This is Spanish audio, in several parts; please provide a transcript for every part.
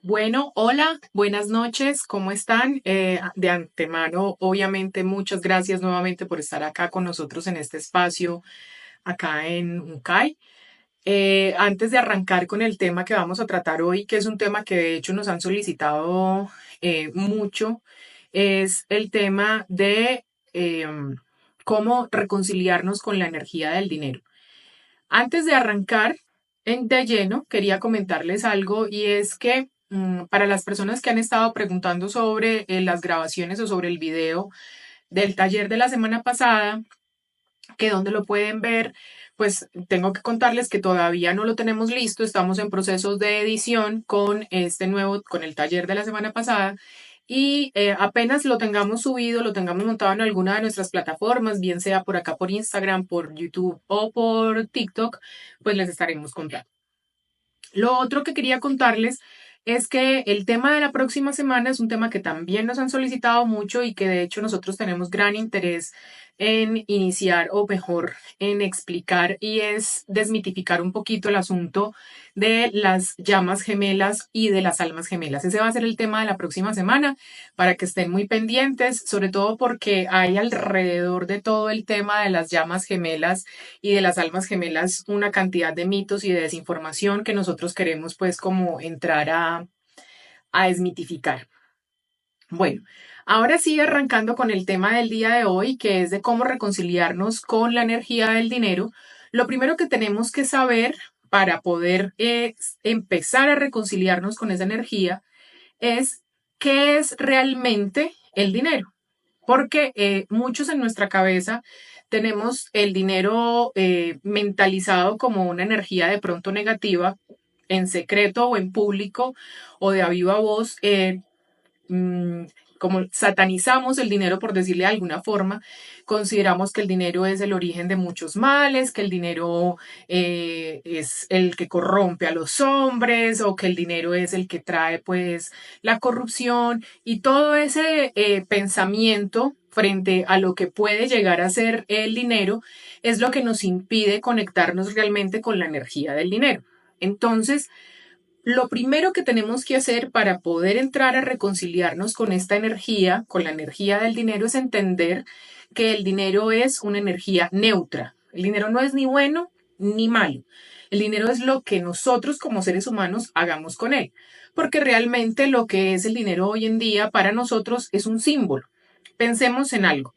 Bueno, hola, buenas noches, ¿cómo están? De antemano, obviamente, muchas gracias nuevamente por estar acá con nosotros en este espacio, acá en UNCAI. Antes de arrancar con el tema que vamos a tratar hoy, que es un tema que de hecho nos han solicitado mucho, es el tema de cómo reconciliarnos con la energía del dinero. Antes de arrancar de lleno, quería comentarles algo y es que para las personas que han estado preguntando sobre las grabaciones o sobre el video del taller de la semana pasada, que dónde lo pueden ver, pues tengo que contarles que todavía no lo tenemos listo, estamos en procesos de edición con con el taller de la semana pasada y apenas lo tengamos subido, lo tengamos montado en alguna de nuestras plataformas, bien sea por acá por Instagram, por YouTube o por TikTok, pues les estaremos contando. Lo otro que quería contarles es que el tema de la próxima semana es un tema que también nos han solicitado mucho y que de hecho nosotros tenemos gran interés en iniciar o mejor en explicar y es desmitificar un poquito el asunto de las llamas gemelas y de las almas gemelas. Ese va a ser el tema de la próxima semana para que estén muy pendientes, sobre todo porque hay alrededor de todo el tema de las llamas gemelas y de las almas gemelas una cantidad de mitos y de desinformación que nosotros queremos pues como entrar a desmitificar. Bueno, ahora sí arrancando con el tema del día de hoy, que es de cómo reconciliarnos con la energía del dinero, lo primero que tenemos que saber para poder empezar a reconciliarnos con esa energía es qué es realmente el dinero. Porque muchos en nuestra cabeza tenemos el dinero mentalizado como una energía de pronto negativa, en secreto o en público o de a viva voz, mm, como satanizamos el dinero, por decirle de alguna forma, consideramos que el dinero es el origen de muchos males, que el dinero es el que corrompe a los hombres o que el dinero es el que trae pues la corrupción y todo ese pensamiento frente a lo que puede llegar a ser el dinero es lo que nos impide conectarnos realmente con la energía del dinero. Entonces, lo primero que tenemos que hacer para poder entrar a reconciliarnos con esta energía, con la energía del dinero, es entender que el dinero es una energía neutra. El dinero no es ni bueno ni malo. El dinero es lo que nosotros como seres humanos hagamos con él. Porque realmente lo que es el dinero hoy en día para nosotros es un símbolo. Pensemos en algo.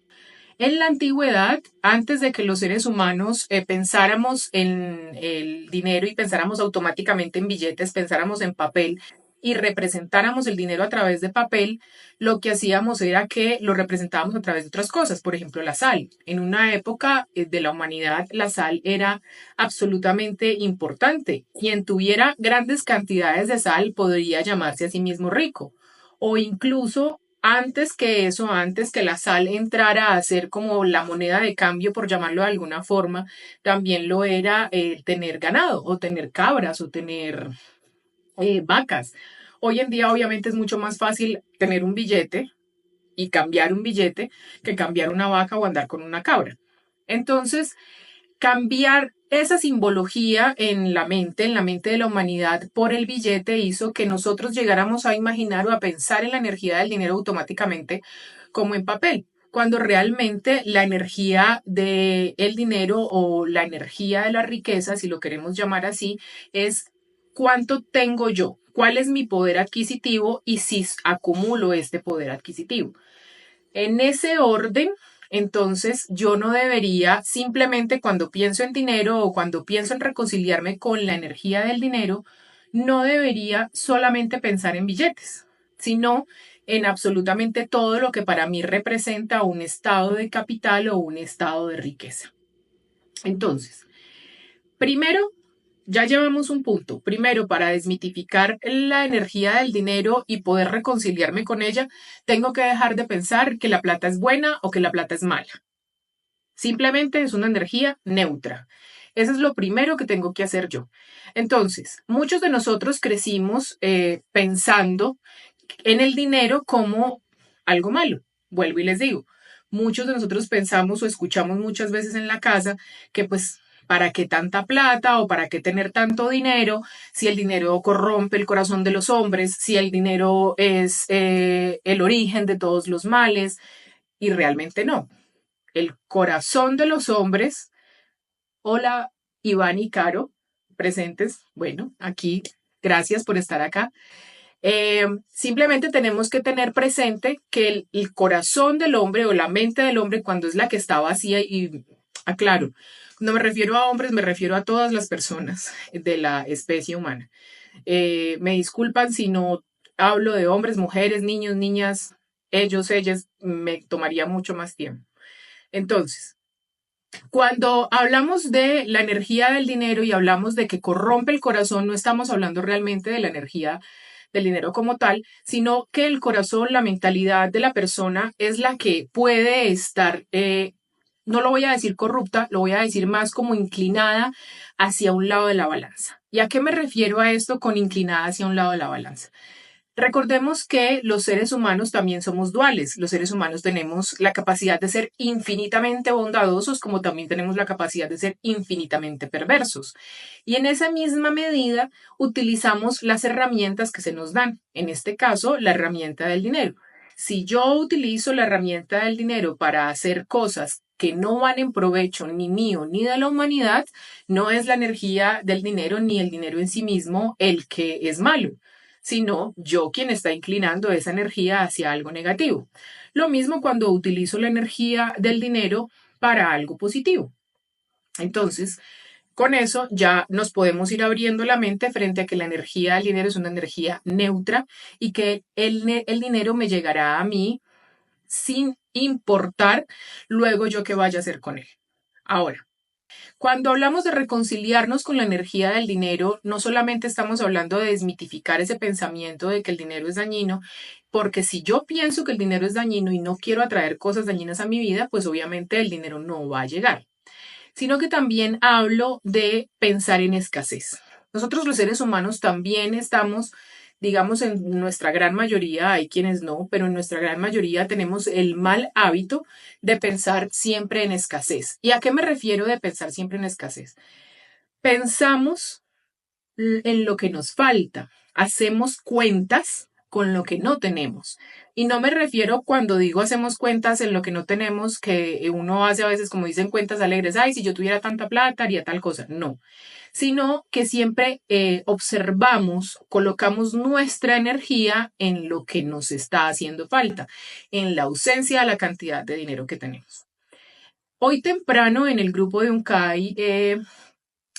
En la antigüedad, antes de que los seres humanos pensáramos en el dinero y pensáramos automáticamente en billetes, pensáramos en papel y representáramos el dinero a través de papel, lo que hacíamos era que lo representábamos a través de otras cosas, por ejemplo, la sal. En una época de la humanidad, la sal era absolutamente importante. Quien tuviera grandes cantidades de sal podría llamarse a sí mismo rico. O incluso antes que eso, antes que la sal entrara a ser como la moneda de cambio, por llamarlo de alguna forma, también lo era tener ganado o tener cabras o tener vacas. Hoy en día obviamente es mucho más fácil tener un billete y cambiar un billete que cambiar una vaca o andar con una cabra. Entonces, cambiar esa simbología en la mente de la humanidad por el billete hizo que nosotros llegáramos a imaginar o a pensar en la energía del dinero automáticamente como en papel, cuando realmente la energía del dinero o la energía de la riqueza, si lo queremos llamar así, es cuánto tengo yo, cuál es mi poder adquisitivo y si acumulo este poder adquisitivo. En ese orden, entonces yo no debería simplemente cuando pienso en dinero o cuando pienso en reconciliarme con la energía del dinero, no debería solamente pensar en billetes, sino en absolutamente todo lo que para mí representa un estado de capital o un estado de riqueza. Entonces, primero ya llevamos un punto. Primero, para desmitificar la energía del dinero y poder reconciliarme con ella, tengo que dejar de pensar que la plata es buena o que la plata es mala. Simplemente es una energía neutra. Eso es lo primero que tengo que hacer yo. Entonces, muchos de nosotros crecimos pensando en el dinero como algo malo. Vuelvo y les digo, muchos de nosotros pensamos o escuchamos muchas veces en la casa que pues ¿para qué tanta plata o para qué tener tanto dinero si el dinero corrompe el corazón de los hombres, si el dinero es el origen de todos los males? Y realmente no. El corazón de los hombres, hola Iván y Caro, presentes, bueno, aquí, gracias por estar acá. Simplemente tenemos que tener presente que el corazón del hombre o la mente del hombre cuando es la que está vacía, y aclaro, cuando me refiero a hombres me refiero a todas las personas de la especie humana. Me disculpan si no hablo de hombres, mujeres, niños, niñas, ellos, ellas, me tomaría mucho más tiempo. Entonces, cuando hablamos de la energía del dinero y hablamos de que corrompe el corazón, no estamos hablando realmente de la energía del dinero como tal, sino que el corazón, la mentalidad de la persona es la que puede estar, no lo voy a decir corrupta, lo voy a decir más como inclinada hacia un lado de la balanza. ¿Y a qué me refiero a esto con inclinada hacia un lado de la balanza? Recordemos que los seres humanos también somos duales. Los seres humanos tenemos la capacidad de ser infinitamente bondadosos, como también tenemos la capacidad de ser infinitamente perversos. Y en esa misma medida utilizamos las herramientas que se nos dan. En este caso, la herramienta del dinero. Si yo utilizo la herramienta del dinero para hacer cosas que no van en provecho ni mío ni de la humanidad, no es la energía del dinero ni el dinero en sí mismo el que es malo, sino yo quien está inclinando esa energía hacia algo negativo. Lo mismo cuando utilizo la energía del dinero para algo positivo. Entonces, con eso ya nos podemos ir abriendo la mente frente a que la energía del dinero es una energía neutra y que el dinero me llegará a mí sin importar luego yo qué vaya a hacer con él. Ahora, cuando hablamos de reconciliarnos con la energía del dinero, no solamente estamos hablando de desmitificar ese pensamiento de que el dinero es dañino, porque si yo pienso que el dinero es dañino y no quiero atraer cosas dañinas a mi vida, pues obviamente el dinero no va a llegar, sino que también hablo de pensar en escasez. Nosotros los seres humanos también estamos, digamos, en nuestra gran mayoría, hay quienes no, pero en nuestra gran mayoría tenemos el mal hábito de pensar siempre en escasez. ¿Y a qué me refiero de pensar siempre en escasez? Pensamos en lo que nos falta, hacemos cuentas con lo que no tenemos. Y no me refiero cuando digo hacemos cuentas en lo que no tenemos, que uno hace a veces como dicen cuentas alegres, ay, si yo tuviera tanta plata haría tal cosa. No, sino que siempre observamos, colocamos nuestra energía en lo que nos está haciendo falta, en la ausencia de la cantidad de dinero que tenemos. Hoy temprano en el grupo de Uncai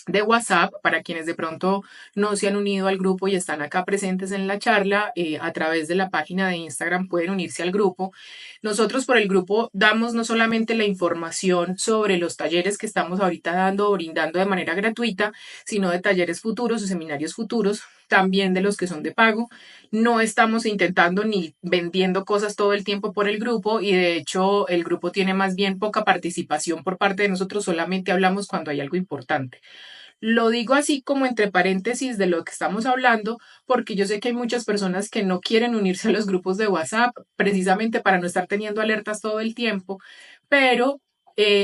de WhatsApp, para quienes de pronto no se han unido al grupo y están acá presentes en la charla, a través de la página de Instagram pueden unirse al grupo. Nosotros por el grupo damos no solamente la información sobre los talleres que estamos ahorita dando o brindando de manera gratuita, sino de talleres futuros o seminarios futuros, también de los que son de pago. No estamos intentando ni vendiendo cosas todo el tiempo por el grupo y de hecho el grupo tiene más bien poca participación por parte de nosotros, solamente hablamos cuando hay algo importante. Lo digo así como entre paréntesis de lo que estamos hablando, porque yo sé que hay muchas personas que no quieren unirse a los grupos de WhatsApp precisamente para no estar teniendo alertas todo el tiempo, pero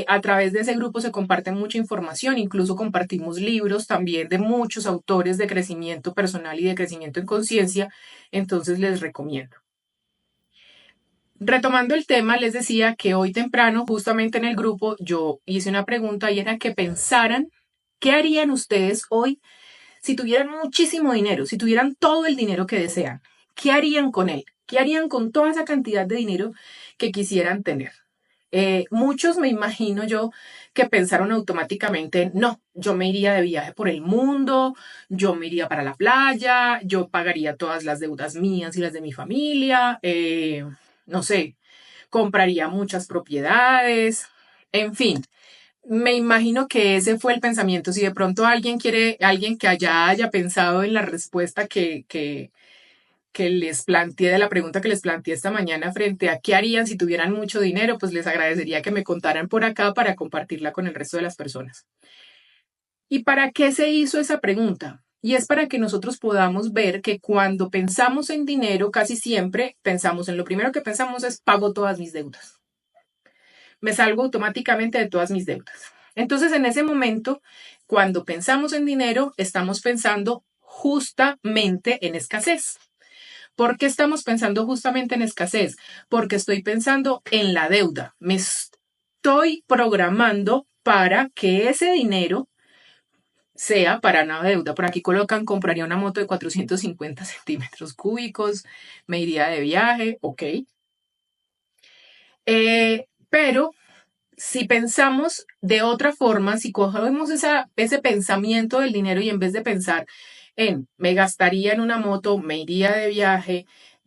a través de ese grupo se comparte mucha información, incluso compartimos libros también de muchos autores de crecimiento personal y de crecimiento en conciencia, entonces les recomiendo. Retomando el tema, les decía que hoy temprano, justamente en el grupo, yo hice una pregunta y era que pensaran qué harían ustedes hoy si tuvieran muchísimo dinero, si tuvieran todo el dinero que desean. ¿Qué harían con él? ¿Qué harían con toda esa cantidad de dinero que quisieran tener? Muchos me imagino yo que pensaron automáticamente, no, yo me iría de viaje por el mundo, yo me iría para la playa, yo pagaría todas las deudas mías y las de mi familia, no sé, compraría muchas propiedades, en fin. Me imagino que ese fue el pensamiento. Si de pronto alguien que allá haya pensado en la respuesta que les planteé, de la pregunta que les planteé esta mañana frente a qué harían si tuvieran mucho dinero, pues les agradecería que me contaran por acá para compartirla con el resto de las personas. ¿Y para qué se hizo esa pregunta? Y es para que nosotros podamos ver que cuando pensamos en dinero, casi siempre pensamos en lo primero que pensamos es pago todas mis deudas. Me salgo automáticamente de todas mis deudas. Entonces, en ese momento, cuando pensamos en dinero, estamos pensando justamente en escasez. ¿Por qué estamos pensando justamente en escasez? Porque estoy pensando en la deuda. Me estoy programando para que ese dinero sea para una deuda. Por aquí colocan, compraría una moto de 450 centímetros cúbicos, me iría de viaje, ok. Pero si pensamos de otra forma, si cogemos ese pensamiento del dinero y en vez de pensar en me gastaría en una moto, me iría de viaje,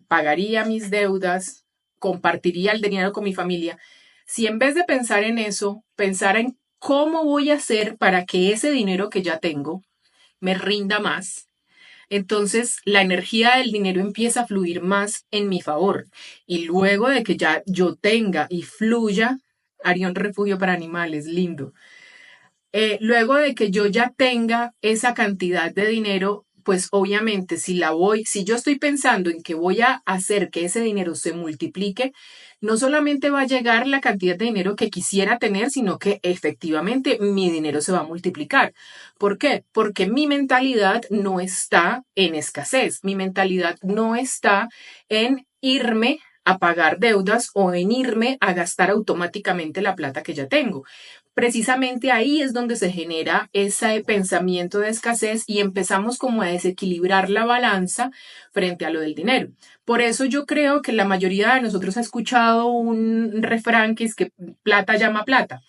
pagaría mis deudas, compartiría el dinero con mi familia, si en vez de pensar en eso, pensar en cómo voy a hacer para que ese dinero que ya tengo me rinda más, entonces la energía del dinero empieza a fluir más en mi favor. Y luego de que ya yo tenga y fluya, haría un refugio para animales, lindo. Luego de que yo ya tenga esa cantidad de dinero, pues obviamente si yo estoy pensando en que voy a hacer que ese dinero se multiplique, no solamente va a llegar la cantidad de dinero que quisiera tener, sino que efectivamente mi dinero se va a multiplicar. ¿Por qué? Porque mi mentalidad no está en escasez, mi mentalidad no está en irme a pagar deudas o en irme a gastar automáticamente la plata que ya tengo. Precisamente ahí es donde se genera ese pensamiento de escasez y empezamos como a desequilibrar la balanza frente a lo del dinero. Por eso yo creo que la mayoría de nosotros ha escuchado un refrán que es que plata llama plata.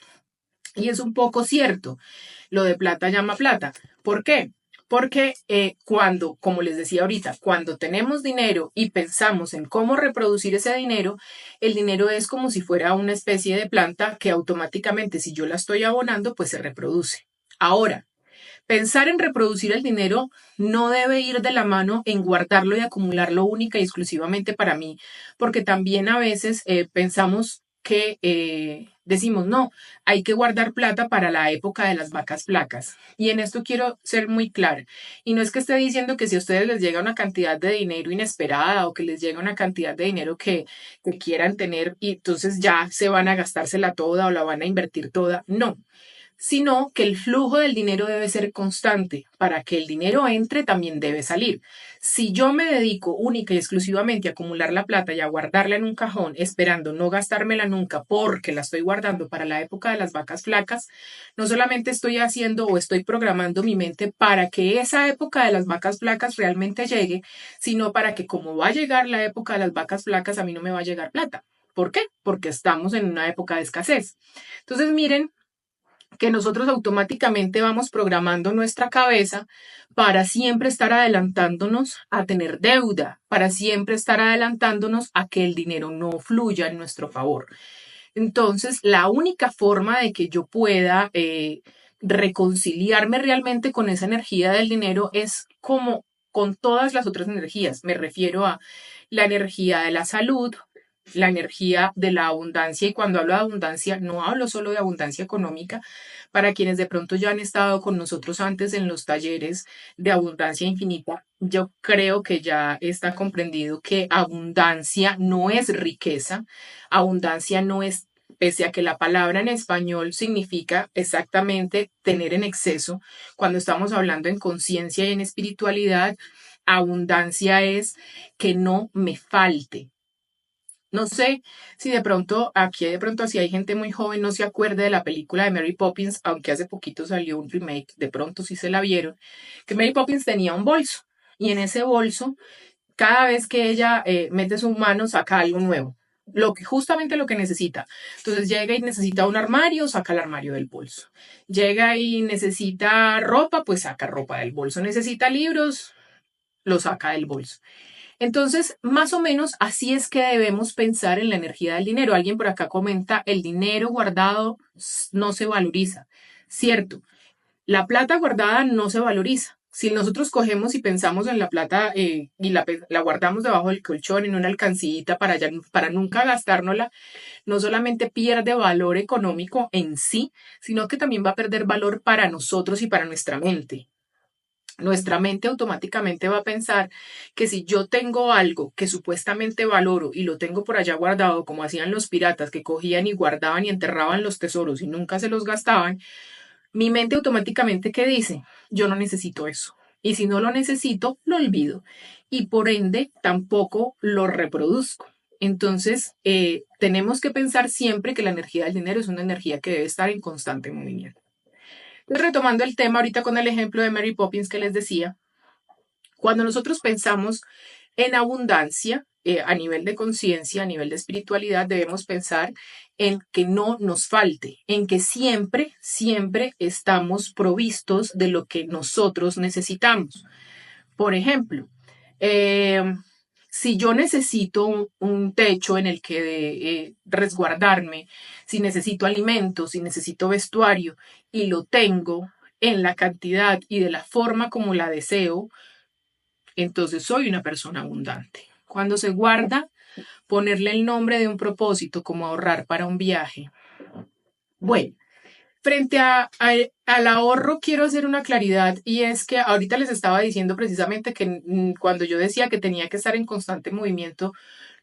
Y es un poco cierto, lo de plata llama plata. ¿Por qué? Porque cuando, como les decía ahorita, cuando tenemos dinero y pensamos en cómo reproducir ese dinero, el dinero es como si fuera una especie de planta que automáticamente, si yo la estoy abonando, pues se reproduce. Ahora, pensar en reproducir el dinero no debe ir de la mano en guardarlo y acumularlo única y exclusivamente para mí, porque también a veces pensamos que decimos, no, hay que guardar plata para la época de las vacas flacas. Y en esto quiero ser muy clara. Y no es que esté diciendo que si a ustedes les llega una cantidad de dinero inesperada o que les llega una cantidad de dinero que quieran tener y entonces ya se van a gastársela toda o la van a invertir toda. No, sino que el flujo del dinero debe ser constante. Para que el dinero entre, también debe salir. Si yo me dedico única y exclusivamente a acumular la plata y a guardarla en un cajón, esperando no gastármela nunca porque la estoy guardando para la época de las vacas flacas, no solamente estoy haciendo o estoy programando mi mente para que esa época de las vacas flacas realmente llegue, sino para que como va a llegar la época de las vacas flacas, a mí no me va a llegar plata. ¿Por qué? Porque estamos en una época de escasez. Entonces, miren que nosotros automáticamente vamos programando nuestra cabeza para siempre estar adelantándonos a tener deuda, para siempre estar adelantándonos a que el dinero no fluya en nuestro favor. Entonces, la única forma de que yo pueda reconciliarme realmente con esa energía del dinero es como con todas las otras energías. Me refiero a la energía de la salud, la energía de la abundancia. Y cuando hablo de abundancia, no hablo solo de abundancia económica. Para quienes de pronto ya han estado con nosotros antes en los talleres de abundancia infinita, yo creo que ya está comprendido que abundancia no es riqueza, abundancia no es, pese a que la palabra en español significa exactamente tener en exceso, cuando estamos hablando en conciencia y en espiritualidad, abundancia es que no me falte. No sé si de pronto, aquí de pronto si hay gente muy joven no se acuerde de la película de Mary Poppins, aunque hace poquito salió un remake, de pronto sí se la vieron, que Mary Poppins tenía un bolso y en ese bolso, cada vez que ella mete su mano, saca algo nuevo, justamente lo que necesita. Entonces llega y necesita un armario, saca el armario del bolso. Llega y necesita ropa, pues saca ropa del bolso. Necesita libros, lo saca del bolso. Entonces, más o menos así es que debemos pensar en la energía del dinero. Alguien por acá comenta, el dinero guardado no se valoriza. Cierto, la plata guardada no se valoriza. Si nosotros cogemos y pensamos en la plata y la guardamos debajo del colchón en una alcancita para nunca gastárnosla, no solamente pierde valor económico en sí, sino que también va a perder valor para nosotros y para nuestra mente. Nuestra mente automáticamente va a pensar que si yo tengo algo que supuestamente valoro y lo tengo por allá guardado, como hacían los piratas que cogían y guardaban y enterraban los tesoros y nunca se los gastaban, mi mente automáticamente ¿qué dice? Yo no necesito eso. Y si no lo necesito, lo olvido. Y por ende, tampoco lo reproduzco. Entonces, tenemos que pensar siempre que la energía del dinero es una energía que debe estar en constante movimiento. Entonces, retomando el tema ahorita con el ejemplo de Mary Poppins que les decía, cuando nosotros pensamos en abundancia, a nivel de conciencia, a nivel de espiritualidad, debemos pensar en que no nos falte, en que siempre, siempre estamos provistos de lo que nosotros necesitamos. Por ejemplo, eh, si yo necesito un techo en el que resguardarme, si necesito alimentos, si necesito vestuario y lo tengo en la cantidad y de la forma como la deseo, entonces soy una persona abundante. Cuando se guarda, ponerle el nombre de un propósito como ahorrar para un viaje. Bueno, frente al ahorro quiero hacer una claridad y es que ahorita les estaba diciendo precisamente que cuando yo decía que tenía que estar en constante movimiento,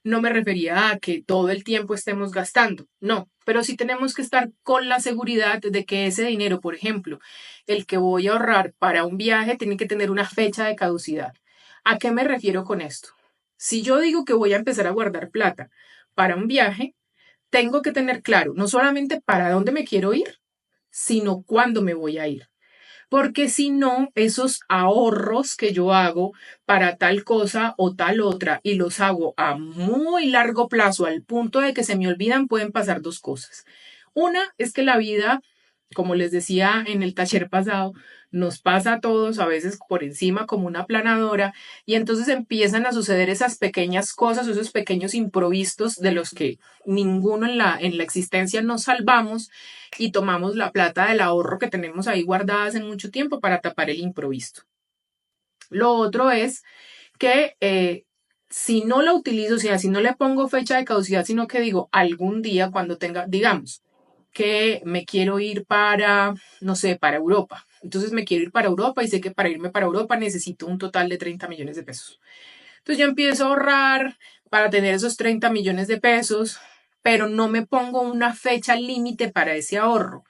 no me refería a que todo el tiempo estemos gastando, no, pero sí tenemos que estar con la seguridad de que ese dinero, por ejemplo, el que voy a ahorrar para un viaje, tiene que tener una fecha de caducidad. ¿A qué me refiero con esto? Si yo digo que voy a empezar a guardar plata para un viaje, tengo que tener claro no solamente para dónde me quiero ir, sino cuándo me voy a ir. Porque si no, esos ahorros que yo hago para tal cosa o tal otra y los hago a muy largo plazo al punto de que se me olvidan, pueden pasar dos cosas. Una es que la vida, como les decía en el taller pasado, nos pasa a todos a veces por encima como una planadora y entonces empiezan a suceder esas pequeñas cosas, esos pequeños improvistos de los que ninguno en la existencia nos salvamos y tomamos la plata del ahorro que tenemos ahí guardada hace mucho tiempo para tapar el improviso. Lo otro es que si no la utilizo, o sea, si no le pongo fecha de caducidad, sino que digo algún día cuando tenga, digamos, que me quiero ir para, no sé, para Europa. Entonces me quiero ir para Europa y sé que para irme para Europa necesito un total de 30 millones de pesos. Entonces yo empiezo a ahorrar para tener esos 30 millones de pesos, pero no me pongo una fecha límite para ese ahorro.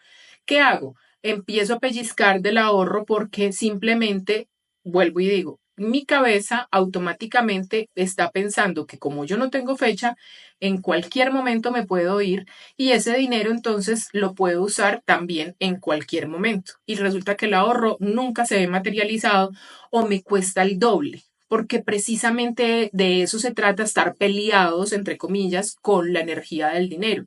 ¿Qué hago? Empiezo a pellizcar del ahorro porque simplemente, vuelvo y digo, mi cabeza automáticamente está pensando que como yo no tengo fecha, en cualquier momento me puedo ir y ese dinero entonces lo puedo usar también en cualquier momento. Y resulta que el ahorro nunca se ve materializado o me cuesta el doble porque precisamente de eso se trata, estar peleados, entre comillas, con la energía del dinero,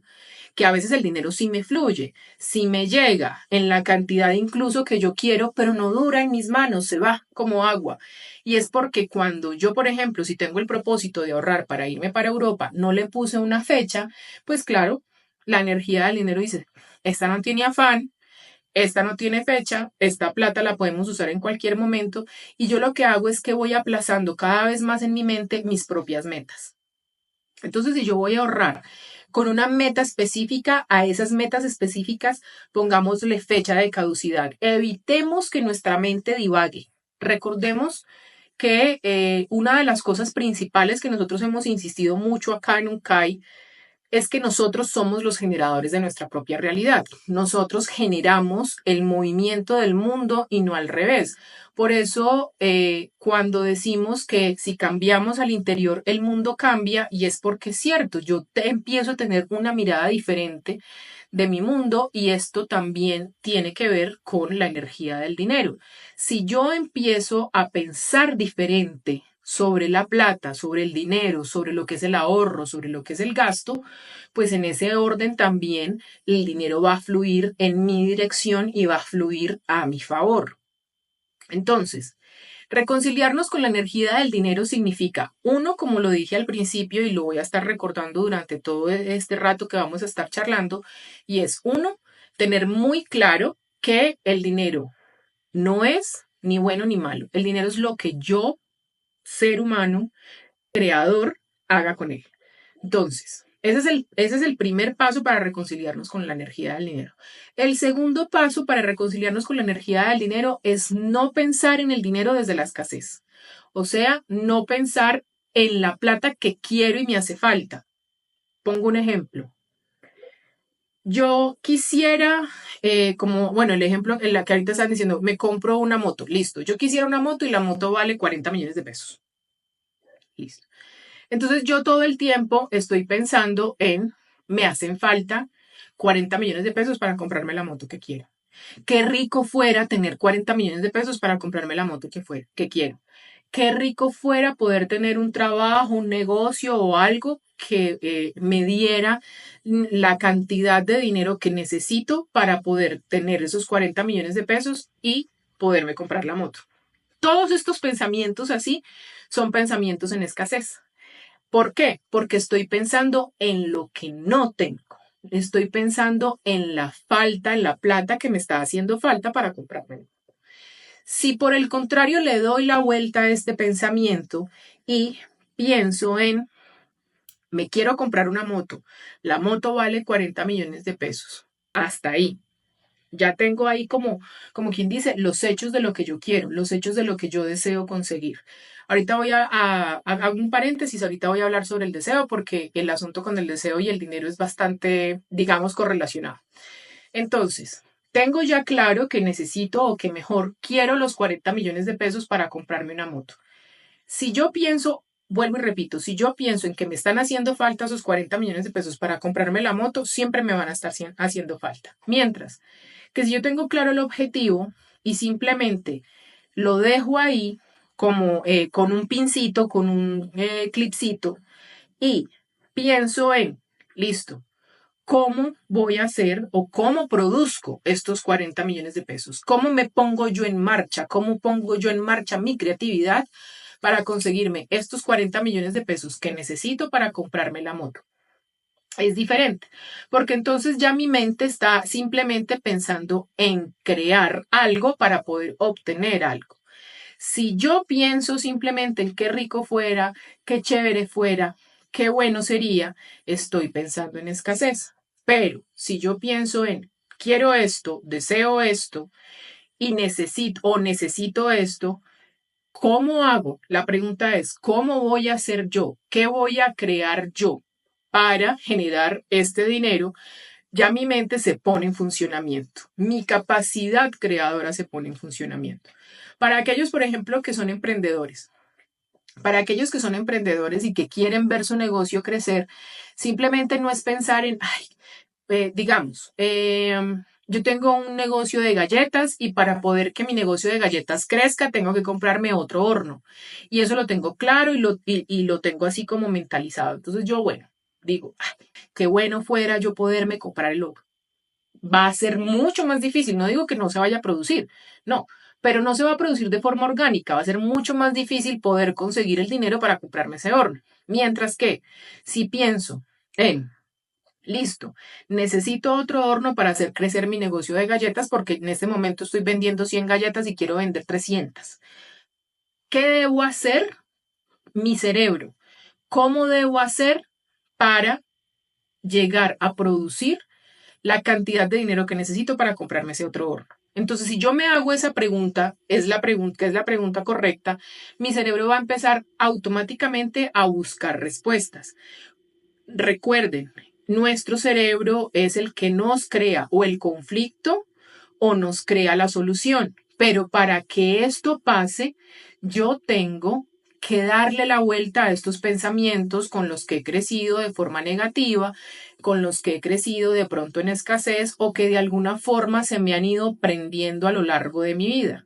que a veces el dinero sí me fluye, sí me llega en la cantidad incluso que yo quiero, pero no dura en mis manos, se va como agua. Y es porque cuando yo, por ejemplo, si tengo el propósito de ahorrar para irme para Europa, no le puse una fecha, pues claro, la energía del dinero dice, esta no tiene afán, esta no tiene fecha, esta plata la podemos usar en cualquier momento y yo lo que hago es que voy aplazando cada vez más en mi mente mis propias metas. Entonces, si yo voy a ahorrar con una meta específica, a esas metas específicas pongámosle fecha de caducidad. Evitemos que nuestra mente divague. Recordemos que una de las cosas principales que nosotros hemos insistido mucho acá en UNCAI es que nosotros somos los generadores de nuestra propia realidad. Nosotros generamos el movimiento del mundo y no al revés. Por eso, cuando decimos que si cambiamos al interior, el mundo cambia, y es porque es cierto, empiezo a tener una mirada diferente de mi mundo y esto también tiene que ver con la energía del dinero. Si yo empiezo a pensar diferente sobre la plata, sobre el dinero, sobre lo que es el ahorro, sobre lo que es el gasto, pues en ese orden también el dinero va a fluir en mi dirección y va a fluir a mi favor. Entonces, reconciliarnos con la energía del dinero significa, uno, como lo dije al principio y lo voy a estar recordando durante todo este rato que vamos a estar charlando, y es, uno, tener muy claro que el dinero no es ni bueno ni malo. El dinero es lo que yo, ser humano, creador, haga con él. Entonces, Ese es el primer paso para reconciliarnos con la energía del dinero. El segundo paso para reconciliarnos con la energía del dinero es no pensar en el dinero desde la escasez. O sea, no pensar en la plata que quiero y me hace falta. Pongo un ejemplo. Yo quisiera, bueno, el ejemplo en la que ahorita están diciendo, me compro una moto, listo. Yo quisiera una moto y la moto vale 40 millones de pesos. Listo. Entonces yo todo el tiempo estoy pensando en, me hacen falta 40 millones de pesos para comprarme la moto que quiero. Qué rico fuera tener 40 millones de pesos para comprarme la moto que quiero. Qué rico fuera poder tener un trabajo, un negocio o algo que me diera la cantidad de dinero que necesito para poder tener esos 40 millones de pesos y poderme comprar la moto. Todos estos pensamientos así son pensamientos en escasez. ¿Por qué? Porque estoy pensando en lo que no tengo. Estoy pensando en la falta, en la plata que me está haciendo falta para comprarme. Si por el contrario le doy la vuelta a este pensamiento y pienso en, me quiero comprar una moto, la moto vale 40 millones de pesos, hasta ahí. Ya tengo ahí como quien dice, los hechos de lo que yo quiero, los hechos de lo que yo deseo conseguir. Ahorita voy a hago un paréntesis, ahorita voy a hablar sobre el deseo porque el asunto con el deseo y el dinero es bastante, digamos, correlacionado. Entonces, tengo ya claro que necesito o que mejor quiero los 40 millones de pesos para comprarme una moto. Si yo pienso, vuelvo y repito, si yo pienso en que me están haciendo falta esos 40 millones de pesos para comprarme la moto, siempre me van a estar haciendo falta. Mientras que si yo tengo claro el objetivo y simplemente lo dejo ahí como con un pincito, con un clipcito y pienso en, listo, ¿cómo voy a hacer o cómo produzco estos 40 millones de pesos? ¿Cómo me pongo yo en marcha? ¿Cómo pongo yo en marcha mi creatividad para conseguirme estos 40 millones de pesos que necesito para comprarme la moto? Es diferente, porque entonces ya mi mente está simplemente pensando en crear algo para poder obtener algo. Si yo pienso simplemente en qué rico fuera, qué chévere fuera, qué bueno sería, estoy pensando en escasez. Pero si yo pienso en quiero esto, deseo esto y necesito esto, ¿cómo hago? La pregunta es, ¿cómo voy a hacer yo? ¿Qué voy a crear yo para generar este dinero? Ya mi mente se pone en funcionamiento. Mi capacidad creadora se pone en funcionamiento. Para aquellos, por ejemplo, que son emprendedores, para aquellos que son emprendedores y que quieren ver su negocio crecer, simplemente no es pensar en, ay, digamos, yo tengo un negocio de galletas y para poder que mi negocio de galletas crezca, tengo que comprarme otro horno. Y eso lo tengo claro y lo tengo así como mentalizado. Entonces yo, bueno, digo, ay, qué bueno fuera yo poderme comprar el horno. Va a ser mucho más difícil. No digo que no se vaya a producir, no, pero no se va a producir de forma orgánica. Va a ser mucho más difícil poder conseguir el dinero para comprarme ese horno. Mientras que si pienso en listo. Necesito otro horno para hacer crecer mi negocio de galletas porque en este momento estoy vendiendo 100 galletas y quiero vender 300. ¿Qué debo hacer? Mi cerebro. ¿Cómo debo hacer para llegar a producir la cantidad de dinero que necesito para comprarme ese otro horno? Entonces, si yo me hago esa pregunta, que es la pregunta correcta, mi cerebro va a empezar automáticamente a buscar respuestas. Recuerden, nuestro cerebro es el que nos crea o el conflicto o nos crea la solución. Pero para que esto pase, yo tengo que darle la vuelta a estos pensamientos con los que he crecido de forma negativa, con los que he crecido de pronto en escasez o que de alguna forma se me han ido prendiendo a lo largo de mi vida.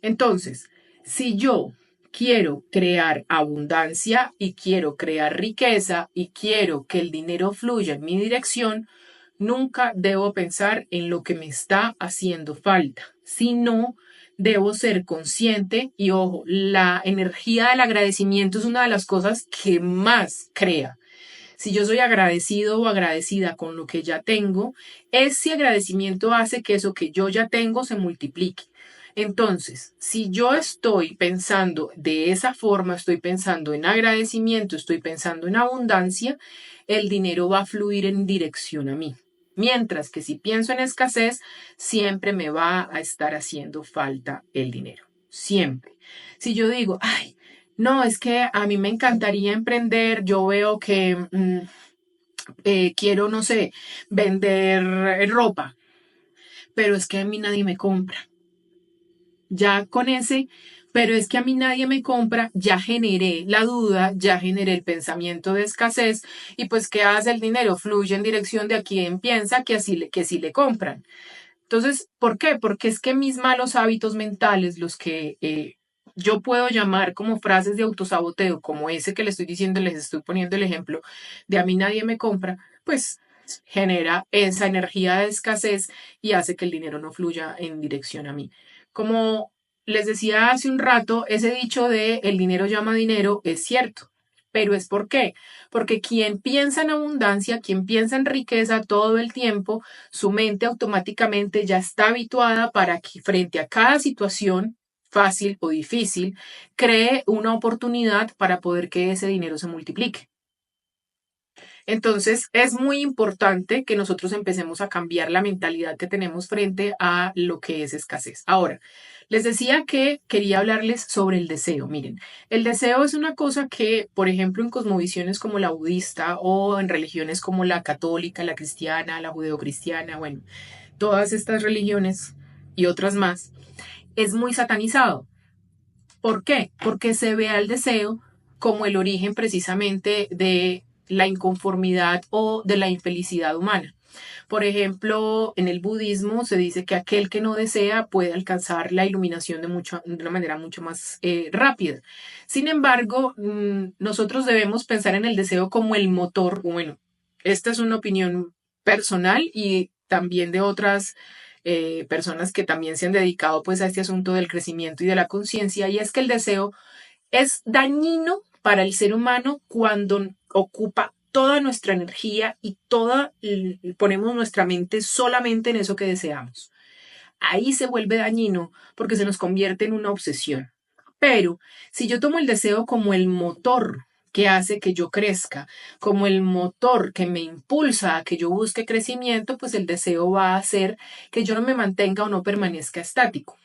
Entonces, si yo quiero crear abundancia y quiero crear riqueza y quiero que el dinero fluya en mi dirección, nunca debo pensar en lo que me está haciendo falta, sino debo ser consciente y ojo, la energía del agradecimiento es una de las cosas que más crea. Si yo soy agradecido o agradecida con lo que ya tengo, ese agradecimiento hace que eso que yo ya tengo se multiplique. Entonces, si yo estoy pensando de esa forma, estoy pensando en agradecimiento, estoy pensando en abundancia, el dinero va a fluir en dirección a mí. Mientras que si pienso en escasez, siempre me va a estar haciendo falta el dinero. Siempre. Si yo digo, ay, no, es que a mí me encantaría emprender, yo veo que quiero, no sé, vender ropa, pero es que a mí nadie me compra. Ya con ese, pero es que a mí nadie me compra, ya generé la duda, ya generé el pensamiento de escasez y pues ¿qué hace el dinero? Fluye en dirección de a quien piensa que que sí le compran. Entonces, ¿por qué? Porque es que mis malos hábitos mentales, los que yo puedo llamar como frases de autosaboteo, como ese que le estoy diciendo, les estoy poniendo el ejemplo de a mí nadie me compra, pues genera esa energía de escasez y hace que el dinero no fluya en dirección a mí. Como les decía hace un rato, ese dicho de el dinero llama dinero es cierto. Pero es por qué. Porque quien piensa en abundancia, quien piensa en riqueza todo el tiempo, su mente automáticamente ya está habituada para que frente a cada situación, fácil o difícil, cree una oportunidad para poder que ese dinero se multiplique. Entonces, es muy importante que nosotros empecemos a cambiar la mentalidad que tenemos frente a lo que es escasez. Ahora, les decía que quería hablarles sobre el deseo. Miren, el deseo es una cosa que, por ejemplo, en cosmovisiones como la budista o en religiones como la católica, la cristiana, la judeocristiana, bueno, todas estas religiones y otras más, es muy satanizado. ¿Por qué? Porque se ve al deseo como el origen precisamente de la inconformidad o de la infelicidad humana. Por ejemplo, en el budismo se dice que aquel que no desea puede alcanzar la iluminación de una manera mucho más rápida. Sin embargo, nosotros debemos pensar en el deseo como el motor. Bueno, esta es una opinión personal y también de otras personas que también se han dedicado pues a este asunto del crecimiento y de la conciencia, y es que el deseo es dañino para el ser humano cuando ocupa toda nuestra energía y ponemos nuestra mente solamente en eso que deseamos. Ahí se vuelve dañino porque se nos convierte en una obsesión. Pero si yo tomo el deseo como el motor que hace que yo crezca, como el motor que me impulsa a que yo busque crecimiento, pues el deseo va a hacer que yo no me mantenga o no permanezca estático.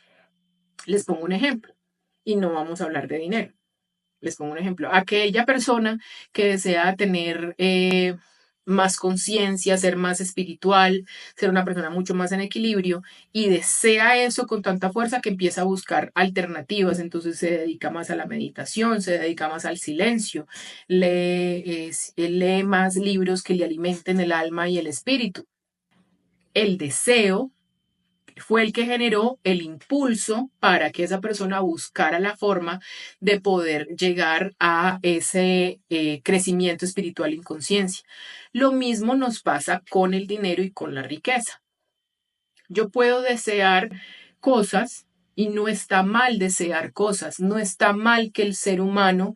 Les pongo un ejemplo y no vamos a hablar de dinero. Les pongo un ejemplo. Aquella persona que desea tener más conciencia, ser más espiritual, ser una persona mucho más en equilibrio y desea eso con tanta fuerza que empieza a buscar alternativas, entonces se dedica más a la meditación, se dedica más al silencio, lee más libros que le alimenten el alma y el espíritu. El deseo fue el que generó el impulso para que esa persona buscara la forma de poder llegar a ese crecimiento espiritual en conciencia. Lo mismo nos pasa con el dinero y con la riqueza. Yo puedo desear cosas y no está mal desear cosas, no está mal que el ser humano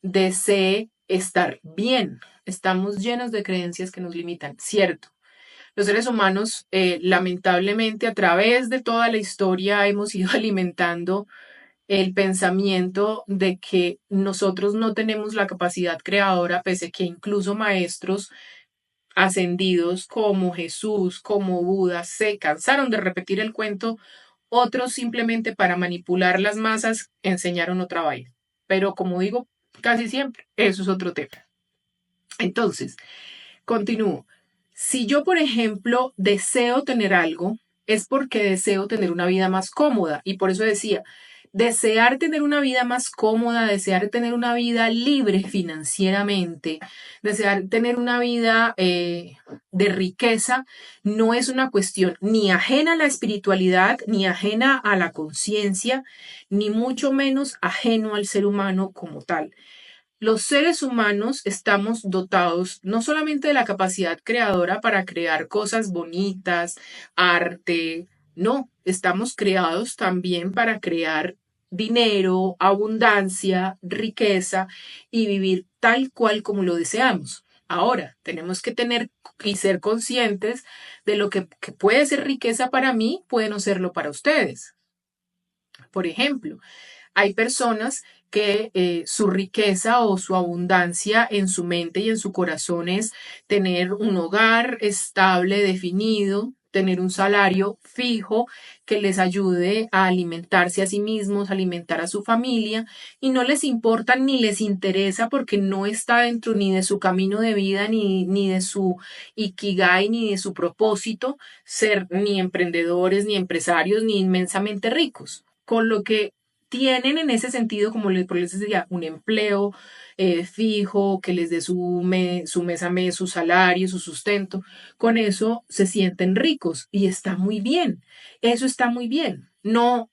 desee estar bien. Estamos llenos de creencias que nos limitan, cierto. Los seres humanos, lamentablemente, a través de toda la historia hemos ido alimentando el pensamiento de que nosotros no tenemos la capacidad creadora, pese a que incluso maestros ascendidos como Jesús, como Buda, se cansaron de repetir el cuento, otros simplemente para manipular las masas enseñaron otra vaina. Pero como digo, casi siempre, eso es otro tema. Entonces, continúo. Si yo, por ejemplo, deseo tener algo, es porque deseo tener una vida más cómoda. Y por eso decía, desear tener una vida más cómoda, desear tener una vida libre financieramente, desear tener una vida de riqueza, no es una cuestión ni ajena a la espiritualidad, ni ajena a la conciencia, ni mucho menos ajeno al ser humano como tal. Los seres humanos estamos dotados no solamente de la capacidad creadora para crear cosas bonitas, arte, no, estamos creados también para crear dinero, abundancia, riqueza y vivir tal cual como lo deseamos. Ahora, tenemos que tener y ser conscientes de lo que puede ser riqueza para mí, puede no serlo para ustedes. Por ejemplo, hay personas que su riqueza o su abundancia en su mente y en su corazón es tener un hogar estable, definido, tener un salario fijo que les ayude a alimentarse a sí mismos, alimentar a su familia, y no les importa ni les interesa porque no está dentro ni de su camino de vida, ni de su ikigai, ni de su propósito ser ni emprendedores, ni empresarios, ni inmensamente ricos. Con lo que tienen en ese sentido, como les decía, un empleo fijo, que les dé su mes a mes, su salario, su sustento, con eso se sienten ricos y está muy bien, eso está muy bien. No,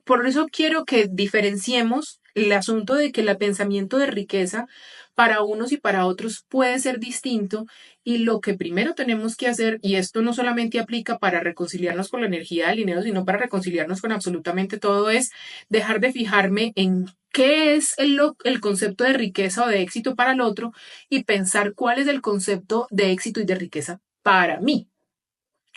por eso quiero que diferenciemos el asunto de que el pensamiento de riqueza para unos y para otros puede ser distinto, y lo que primero tenemos que hacer, y esto no solamente aplica para reconciliarnos con la energía del dinero, sino para reconciliarnos con absolutamente todo, es dejar de fijarme en qué es el concepto de riqueza o de éxito para el otro y pensar cuál es el concepto de éxito y de riqueza para mí.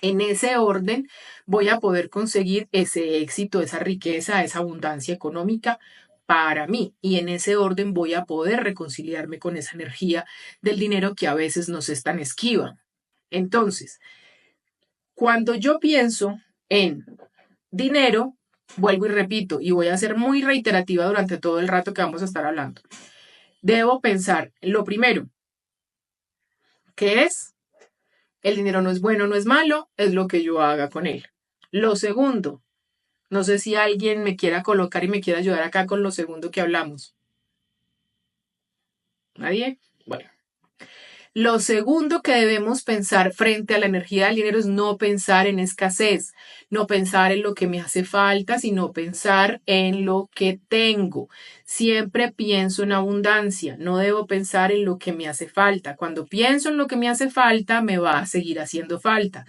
En ese orden voy a poder conseguir ese éxito, esa riqueza, esa abundancia económica para mí. Y en ese orden voy a poder reconciliarme con esa energía del dinero que a veces nos es tan esquiva. Entonces, cuando yo pienso en dinero, vuelvo y repito, y voy a ser muy reiterativa durante todo el rato que vamos a estar hablando. Debo pensar, lo primero, ¿qué es? El dinero no es bueno, no es malo, es lo que yo haga con él. Lo segundo, no sé si alguien me quiera colocar y me quiera ayudar acá con lo segundo que hablamos. ¿Nadie? Bueno. Lo segundo que debemos pensar frente a la energía del dinero es no pensar en escasez, no pensar en lo que me hace falta, sino pensar en lo que tengo. Siempre pienso en abundancia, no debo pensar en lo que me hace falta. Cuando pienso en lo que me hace falta, me va a seguir haciendo falta.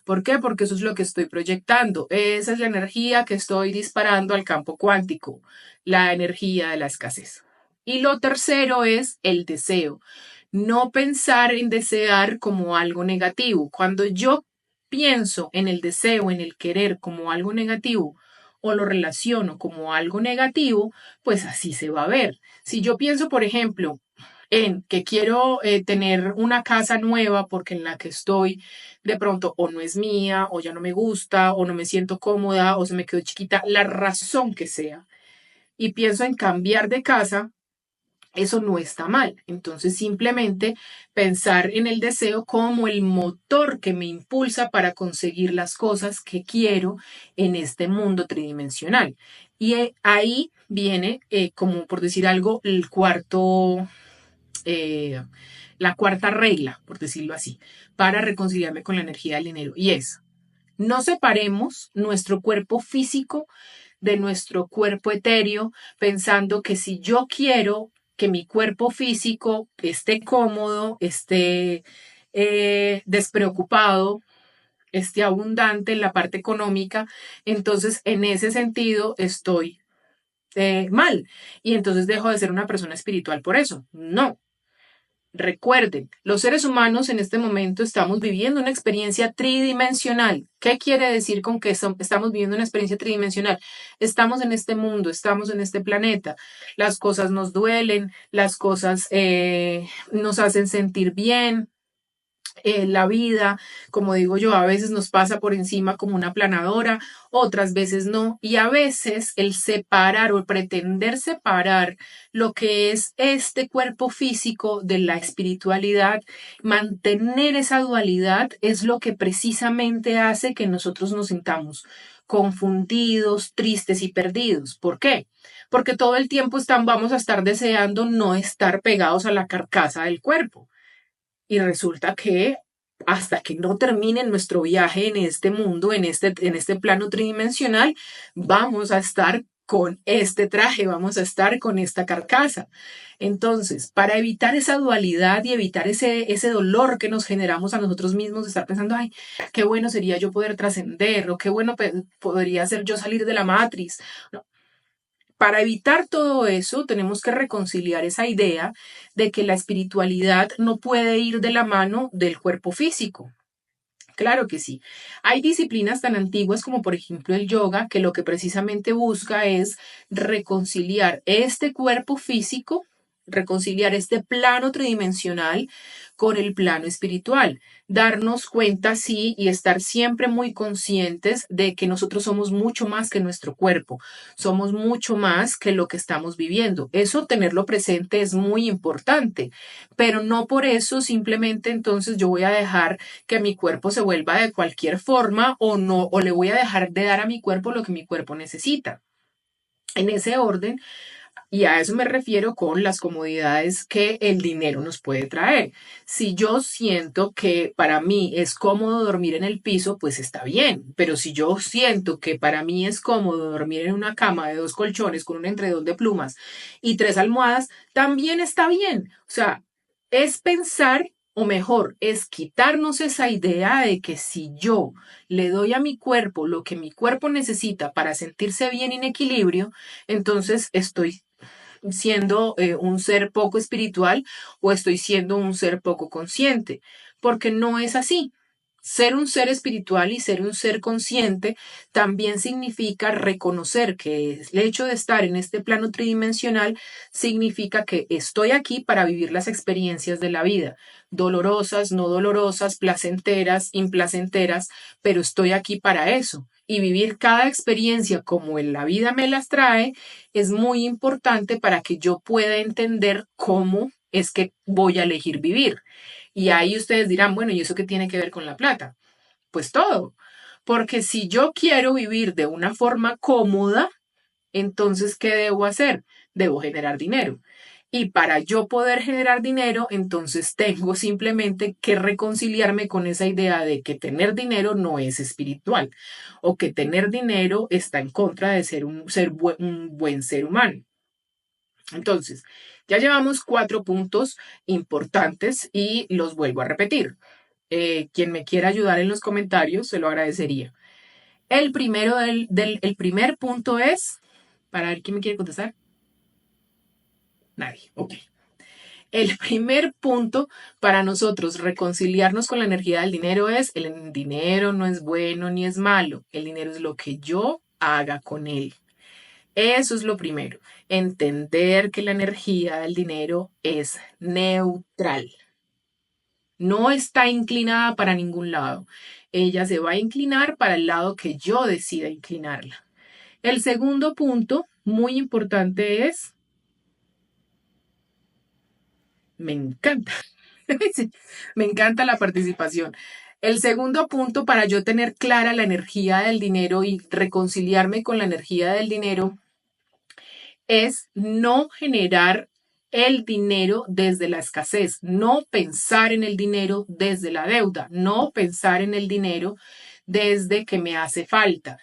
¿Por qué? Porque eso es lo que estoy proyectando. Esa es la energía que estoy disparando al campo cuántico, la energía de la escasez. Y lo tercero es el deseo. No pensar en desear como algo negativo. Cuando yo pienso en el deseo, en el querer como algo negativo, o lo relaciono como algo negativo, pues así se va a ver. Si yo pienso, por ejemplo, en que quiero tener una casa nueva porque en la que estoy de pronto o no es mía, o ya no me gusta, o no me siento cómoda, o se me quedó chiquita, la razón que sea, y pienso en cambiar de casa, eso no está mal. Entonces, simplemente pensar en el deseo como el motor que me impulsa para conseguir las cosas que quiero en este mundo tridimensional. Y ahí viene, como por decir algo, la cuarta regla, por decirlo así, para reconciliarme con la energía del dinero. Y es, no separemos nuestro cuerpo físico de nuestro cuerpo etéreo, pensando que si yo quiero que mi cuerpo físico esté cómodo, esté despreocupado, esté abundante en la parte económica, entonces en ese sentido estoy mal y entonces dejo de ser una persona espiritual por eso. No, recuerden, los seres humanos en este momento estamos viviendo una experiencia tridimensional. ¿Qué quiere decir con que estamos viviendo una experiencia tridimensional? Estamos en este mundo, estamos en este planeta. Las cosas nos duelen, las cosas nos hacen sentir bien, la vida, como digo yo, a veces nos pasa por encima como una planadora, otras veces no, y a veces el separar o el pretender separar lo que es este cuerpo físico de la espiritualidad, mantener esa dualidad es lo que precisamente hace que nosotros nos sintamos confundidos, tristes y perdidos. ¿Por qué? Porque todo el tiempo vamos a estar deseando no estar pegados a la carcasa del cuerpo. Y resulta que hasta que no termine nuestro viaje en este mundo, en este plano tridimensional, vamos a estar con este traje, vamos a estar con esta carcasa. Entonces, para evitar esa dualidad y evitar ese dolor que nos generamos a nosotros mismos, de estar pensando, ay, qué bueno sería yo poder trascender, o qué bueno podría ser yo salir de la matriz. No, para evitar todo eso, tenemos que reconciliar esa idea de que la espiritualidad no puede ir de la mano del cuerpo físico. Claro que sí. Hay disciplinas tan antiguas como por ejemplo el yoga, que lo que precisamente busca es reconciliar este cuerpo físico, reconciliar este plano tridimensional con el plano espiritual, darnos cuenta, sí, y estar siempre muy conscientes de que nosotros somos mucho más que nuestro cuerpo, somos mucho más que lo que estamos viviendo. Eso tenerlo presente es muy importante, pero no por eso simplemente entonces yo voy a dejar que mi cuerpo se vuelva de cualquier forma o no, o le voy a dejar de dar a mi cuerpo lo que mi cuerpo necesita. En ese orden, y a eso me refiero con las comodidades que el dinero nos puede traer. Si yo siento que para mí es cómodo dormir en el piso, pues está bien. Pero si yo siento que para mí es cómodo dormir en una cama de 2 colchones con un entredón de plumas y 3 almohadas, también está bien. O sea, es pensar, o mejor, es quitarnos esa idea de que si yo le doy a mi cuerpo lo que mi cuerpo necesita para sentirse bien en equilibrio, entonces estoy siendo un ser poco espiritual o estoy siendo un ser poco consciente, porque no es así. Ser un ser espiritual y ser un ser consciente también significa reconocer que el hecho de estar en este plano tridimensional significa que estoy aquí para vivir las experiencias de la vida, dolorosas, no dolorosas, placenteras, implacenteras, pero estoy aquí para eso. Y vivir cada experiencia como en la vida me las trae es muy importante para que yo pueda entender cómo es que voy a elegir vivir. Y ahí ustedes dirán, bueno, ¿y eso qué tiene que ver con la plata? Pues todo. Porque si yo quiero vivir de una forma cómoda, entonces, ¿qué debo hacer? Debo generar dinero. Y para yo poder generar dinero, entonces tengo simplemente que reconciliarme con esa idea de que tener dinero no es espiritual o que tener dinero está en contra de ser un buen ser humano. Entonces, ya llevamos 4 puntos importantes y los vuelvo a repetir. Quien me quiera ayudar en los comentarios, se lo agradecería. El primer punto es, para ver quién me quiere contestar. Nadie. Ok. El primer punto para nosotros reconciliarnos con la energía del dinero es, el dinero no es bueno ni es malo, el dinero es lo que yo haga con él. Eso es lo primero, entender que la energía del dinero es neutral. No está inclinada para ningún lado. Ella se va a inclinar para el lado que yo decida inclinarla. El segundo punto, muy importante, es, me encanta, sí, me encanta la participación. El segundo punto para yo tener clara la energía del dinero y reconciliarme con la energía del dinero es no generar el dinero desde la escasez, no pensar en el dinero desde la deuda, no pensar en el dinero desde que me hace falta.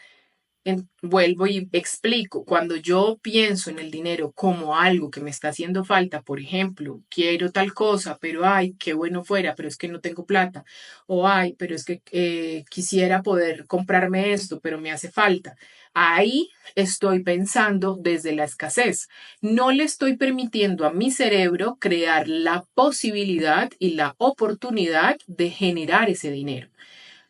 Vuelvo y explico, cuando yo pienso en el dinero como algo que me está haciendo falta, por ejemplo, quiero tal cosa, pero ay, qué bueno fuera, pero es que no tengo plata, o ay, pero es que quisiera poder comprarme esto, pero me hace falta. Ahí estoy pensando desde la escasez. No le estoy permitiendo a mi cerebro crear la posibilidad y la oportunidad de generar ese dinero.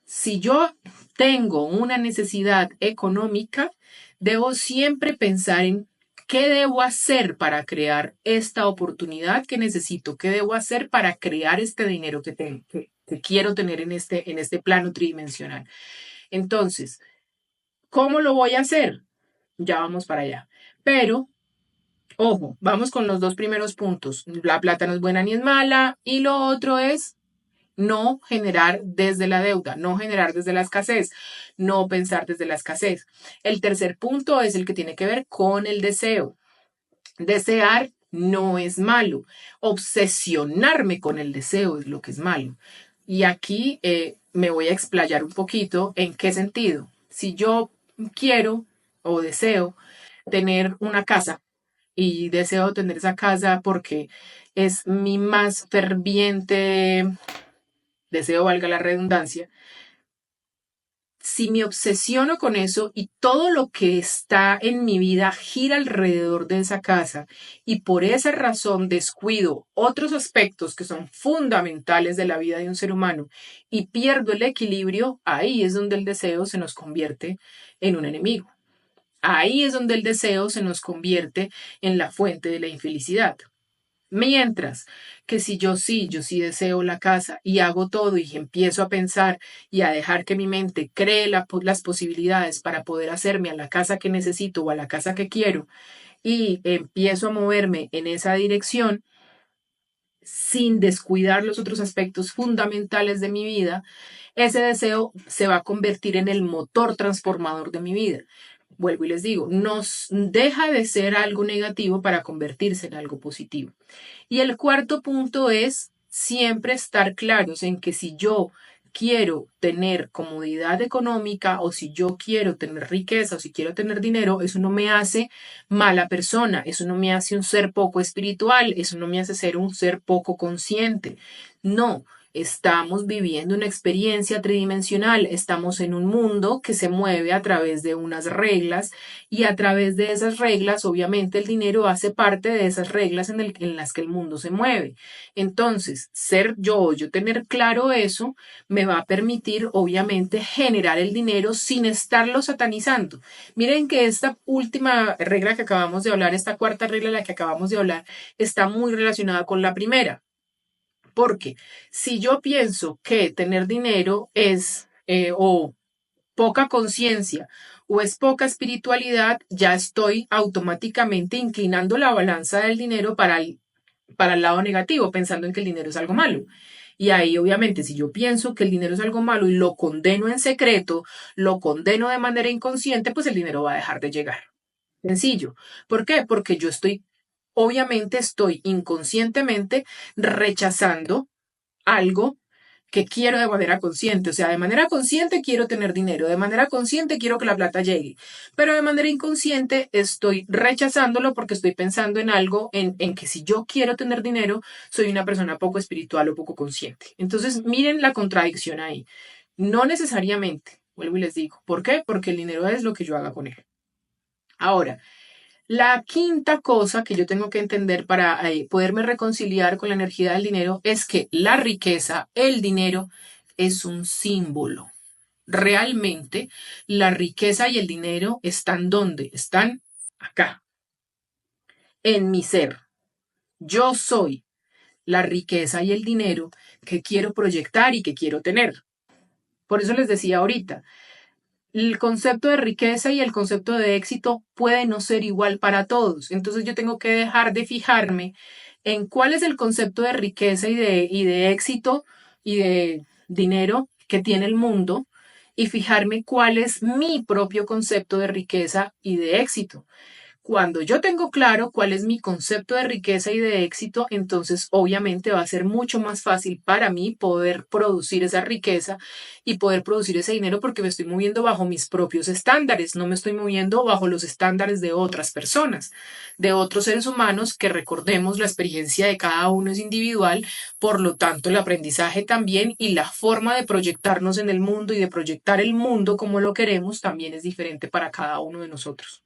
Si yo tengo una necesidad económica, debo siempre pensar en qué debo hacer para crear esta oportunidad que necesito, qué debo hacer para crear este dinero que quiero tener en este plano tridimensional. Entonces, ¿cómo lo voy a hacer? Ya vamos para allá. Pero, ojo, vamos con los 2 primeros puntos. La plata no es buena ni es mala y lo otro es no generar desde la deuda, no generar desde la escasez, no pensar desde la escasez. El tercer punto es el que tiene que ver con el deseo. Desear no es malo. Obsesionarme con el deseo es lo que es malo. Y aquí me voy a explayar un poquito en qué sentido. Si yo quiero o deseo tener una casa y deseo tener esa casa porque es mi más ferviente deseo, valga la redundancia, si me obsesiono con eso y todo lo que está en mi vida gira alrededor de esa casa y por esa razón descuido otros aspectos que son fundamentales de la vida de un ser humano y pierdo el equilibrio, ahí es donde el deseo se nos convierte en un enemigo. Ahí es donde el deseo se nos convierte en la fuente de la infelicidad. Mientras que si yo sí deseo la casa y hago todo y empiezo a pensar y a dejar que mi mente cree las posibilidades para poder hacerme a la casa que necesito o a la casa que quiero y empiezo a moverme en esa dirección sin descuidar los otros aspectos fundamentales de mi vida, ese deseo se va a convertir en el motor transformador de mi vida. Vuelvo y les digo, nos deja de ser algo negativo para convertirse en algo positivo. Y el cuarto punto es siempre estar claros en que si yo quiero tener comodidad económica o si yo quiero tener riqueza o si quiero tener dinero, eso no me hace mala persona, eso no me hace un ser poco espiritual, eso no me hace ser un ser poco consciente. No, estamos viviendo una experiencia tridimensional, estamos en un mundo que se mueve a través de unas reglas y a través de esas reglas, obviamente, el dinero hace parte de esas reglas en las que el mundo se mueve. Entonces, ser yo tener claro eso, me va a permitir, obviamente, generar el dinero sin estarlo satanizando. Miren que esta última regla que acabamos de hablar, esta cuarta regla de la que acabamos de hablar, está muy relacionada con la primera. Porque si yo pienso que tener dinero es o poca conciencia o es poca espiritualidad, ya estoy automáticamente inclinando la balanza del dinero para el lado negativo, pensando en que el dinero es algo malo. Y ahí, obviamente, si yo pienso que el dinero es algo malo y lo condeno en secreto, lo condeno de manera inconsciente, pues el dinero va a dejar de llegar. Sencillo. ¿Por qué? Porque yo obviamente estoy inconscientemente rechazando algo que quiero de manera consciente. O sea, de manera consciente quiero tener dinero, de manera consciente quiero que la plata llegue, pero de manera inconsciente estoy rechazándolo porque estoy pensando en algo, en que si yo quiero tener dinero, soy una persona poco espiritual o poco consciente. Entonces, miren la contradicción ahí. No necesariamente, vuelvo y les digo. ¿Por qué? Porque el dinero es lo que yo haga con él. Ahora, la quinta cosa que yo tengo que entender para poderme reconciliar con la energía del dinero es que la riqueza, el dinero, es un símbolo. Realmente, la riqueza y el dinero están ¿dónde? Están acá, en mi ser. Yo soy la riqueza y el dinero que quiero proyectar y que quiero tener. Por eso les decía ahorita, el concepto de riqueza y el concepto de éxito puede no ser igual para todos. Entonces yo tengo que dejar de fijarme en cuál es el concepto de riqueza y de éxito y de dinero que tiene el mundo y fijarme cuál es mi propio concepto de riqueza y de éxito. Cuando yo tengo claro cuál es mi concepto de riqueza y de éxito, entonces obviamente va a ser mucho más fácil para mí poder producir esa riqueza y poder producir ese dinero porque me estoy moviendo bajo mis propios estándares, no me estoy moviendo bajo los estándares de otras personas, de otros seres humanos que recordemos la experiencia de cada uno es individual, por lo tanto el aprendizaje también y la forma de proyectarnos en el mundo y de proyectar el mundo como lo queremos también es diferente para cada uno de nosotros.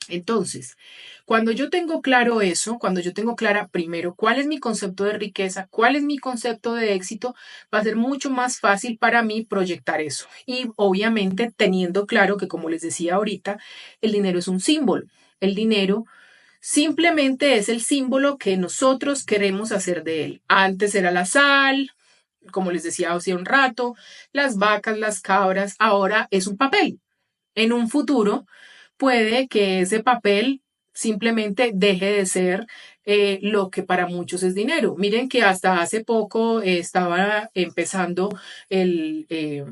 Entonces, cuando yo tengo claro eso, cuando yo tengo clara primero cuál es mi concepto de riqueza, cuál es mi concepto de éxito, va a ser mucho más fácil para mí proyectar eso. Y obviamente teniendo claro que, como les decía ahorita, el dinero es un símbolo. El dinero simplemente es el símbolo que nosotros queremos hacer de él. Antes era la sal, como les decía hace un rato, las vacas, las cabras, ahora es un papel. En un futuro puede que ese papel simplemente deje de ser lo que para muchos es dinero. Miren que hasta hace poco estaba empezando el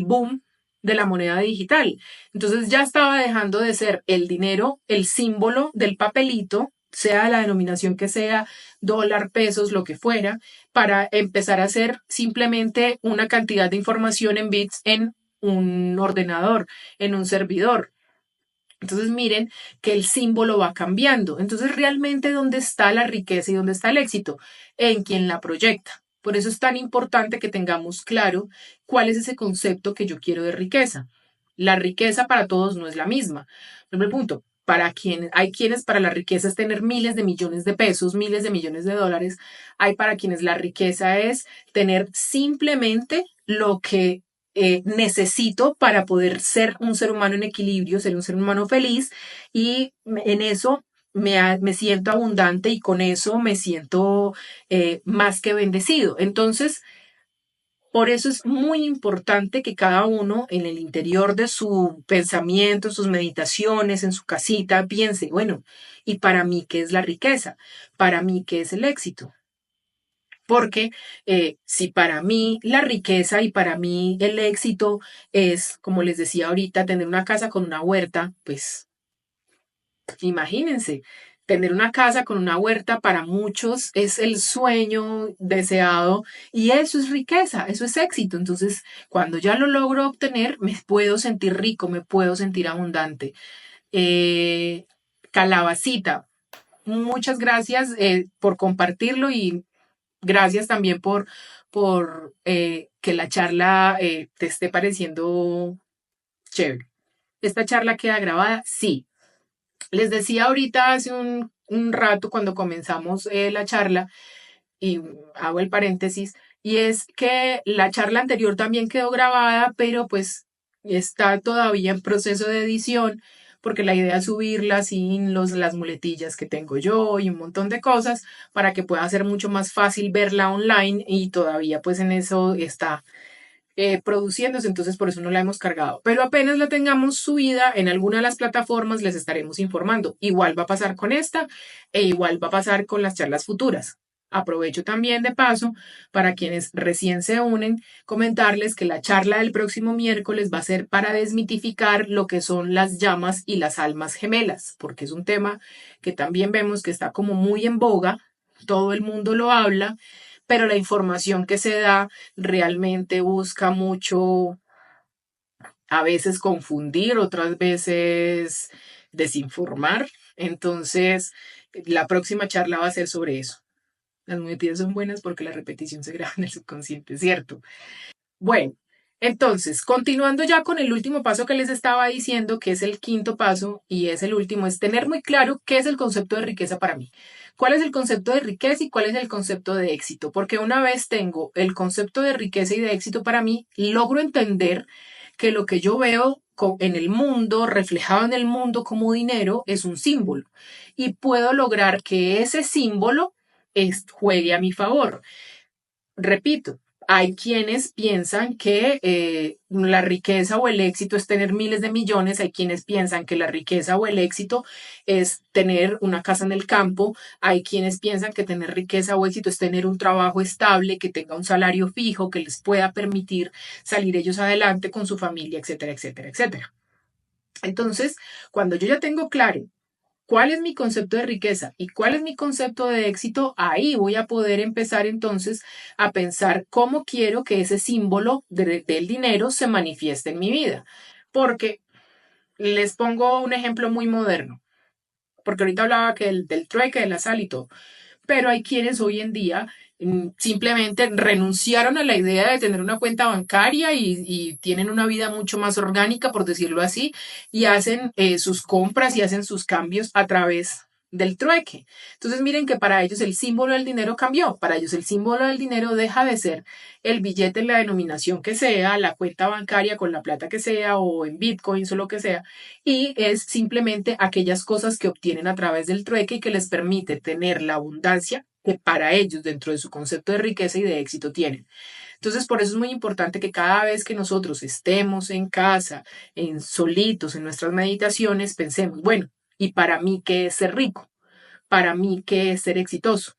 boom de la moneda digital. Entonces ya estaba dejando de ser el dinero, el símbolo del papelito, sea la denominación que sea, dólar, pesos, lo que fuera, para empezar a ser simplemente una cantidad de información en bits en un ordenador, en un servidor. Entonces miren que el símbolo va cambiando. Entonces realmente ¿dónde está la riqueza y dónde está el éxito? En quien la proyecta. Por eso es tan importante que tengamos claro cuál es ese concepto que yo quiero de riqueza. La riqueza para todos no es la misma. Primer punto, hay quienes para la riqueza es tener miles de millones de pesos, miles de millones de dólares. Hay para quienes la riqueza es tener simplemente lo que necesito para poder ser un ser humano en equilibrio, ser un ser humano feliz y en eso me siento abundante y con eso me siento más que bendecido. Entonces, por eso es muy importante que cada uno en el interior de su pensamiento, sus meditaciones, en su casita, piense, bueno, ¿y para mí qué es la riqueza? ¿Para mí qué es el éxito? Porque si para mí la riqueza y para mí el éxito es, como les decía ahorita, tener una casa con una huerta, pues imagínense, tener una casa con una huerta para muchos es el sueño deseado y eso es riqueza, eso es éxito. Entonces, cuando ya lo logro obtener, me puedo sentir rico, me puedo sentir abundante. Eh, Calabacita, muchas gracias por compartirlo y gracias también por que la charla te esté pareciendo chévere. ¿Esta charla queda grabada? Sí. Les decía ahorita hace un rato cuando comenzamos la charla, y hago el paréntesis, y es que la charla anterior también quedó grabada, pero pues está todavía en proceso de edición, porque la idea es subirla sin las muletillas que tengo yo y un montón de cosas para que pueda ser mucho más fácil verla online y todavía pues en eso está produciéndose, entonces por eso no la hemos cargado. Pero apenas la tengamos subida en alguna de las plataformas, les estaremos informando. Igual va a pasar con esta e igual va a pasar con las charlas futuras. Aprovecho también de paso para quienes recién se unen, comentarles que la charla del próximo miércoles va a ser para desmitificar lo que son las llamas y las almas gemelas, porque es un tema que también vemos que está como muy en boga, todo el mundo lo habla, pero la información que se da realmente busca mucho, a veces confundir, otras veces desinformar. Entonces, la próxima charla va a ser sobre eso. Las muletillas son buenas porque la repetición se graba en el subconsciente, ¿cierto? Bueno, entonces, continuando ya con el último paso que les estaba diciendo, que es el quinto paso y es el último, es tener muy claro qué es el concepto de riqueza para mí. ¿Cuál es el concepto de riqueza y cuál es el concepto de éxito? Porque una vez tengo el concepto de riqueza y de éxito para mí, logro entender que lo que yo veo en el mundo, reflejado en el mundo como dinero, es un símbolo. Y puedo lograr que ese símbolo juegue a mi favor. Repito, hay quienes piensan que la riqueza o el éxito es tener miles de millones, hay quienes piensan que la riqueza o el éxito es tener una casa en el campo, hay quienes piensan que tener riqueza o éxito es tener un trabajo estable, que tenga un salario fijo, que les pueda permitir salir ellos adelante con su familia, etcétera, etcétera, etcétera. Entonces, cuando yo ya tengo claro cuál es mi concepto de riqueza y cuál es mi concepto de éxito, ahí voy a poder empezar entonces a pensar cómo quiero que ese símbolo del dinero se manifieste en mi vida. Porque les pongo un ejemplo muy moderno, porque ahorita hablaba que del trueque, de la sal y todo, pero hay quienes hoy en día simplemente renunciaron a la idea de tener una cuenta bancaria y tienen una vida mucho más orgánica, por decirlo así, y hacen sus compras y hacen sus cambios a través del trueque. Entonces miren que para ellos el símbolo del dinero cambió. Para ellos el símbolo del dinero deja de ser el billete en la denominación que sea, la cuenta bancaria con la plata que sea o en bitcoins o lo que sea, y es simplemente aquellas cosas que obtienen a través del trueque y que les permite tener la abundancia que para ellos dentro de su concepto de riqueza y de éxito tienen. Entonces, por eso es muy importante que cada vez que nosotros estemos en casa, en solitos, en nuestras meditaciones, pensemos, bueno, ¿y para mí qué es ser rico? ¿Para mí qué es ser exitoso?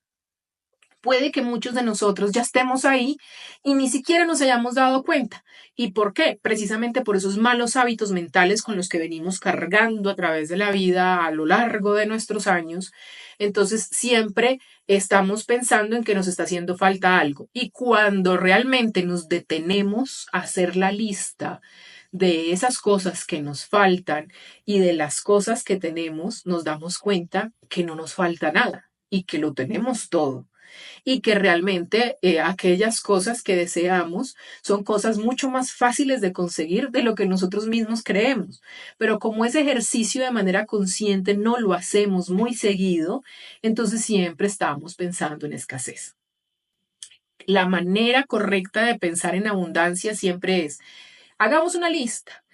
Puede que muchos de nosotros ya estemos ahí y ni siquiera nos hayamos dado cuenta. ¿Y por qué? Precisamente por esos malos hábitos mentales con los que venimos cargando a través de la vida a lo largo de nuestros años. Entonces siempre estamos pensando en que nos está haciendo falta algo. Y cuando realmente nos detenemos a hacer la lista de esas cosas que nos faltan y de las cosas que tenemos, nos damos cuenta que no nos falta nada y que lo tenemos todo. y que realmente aquellas cosas que deseamos son cosas mucho más fáciles de conseguir de lo que nosotros mismos creemos. Pero como ese ejercicio de manera consciente no lo hacemos muy seguido, entonces siempre estamos pensando en escasez. La manera correcta de pensar en abundancia siempre es, hagamos una lista.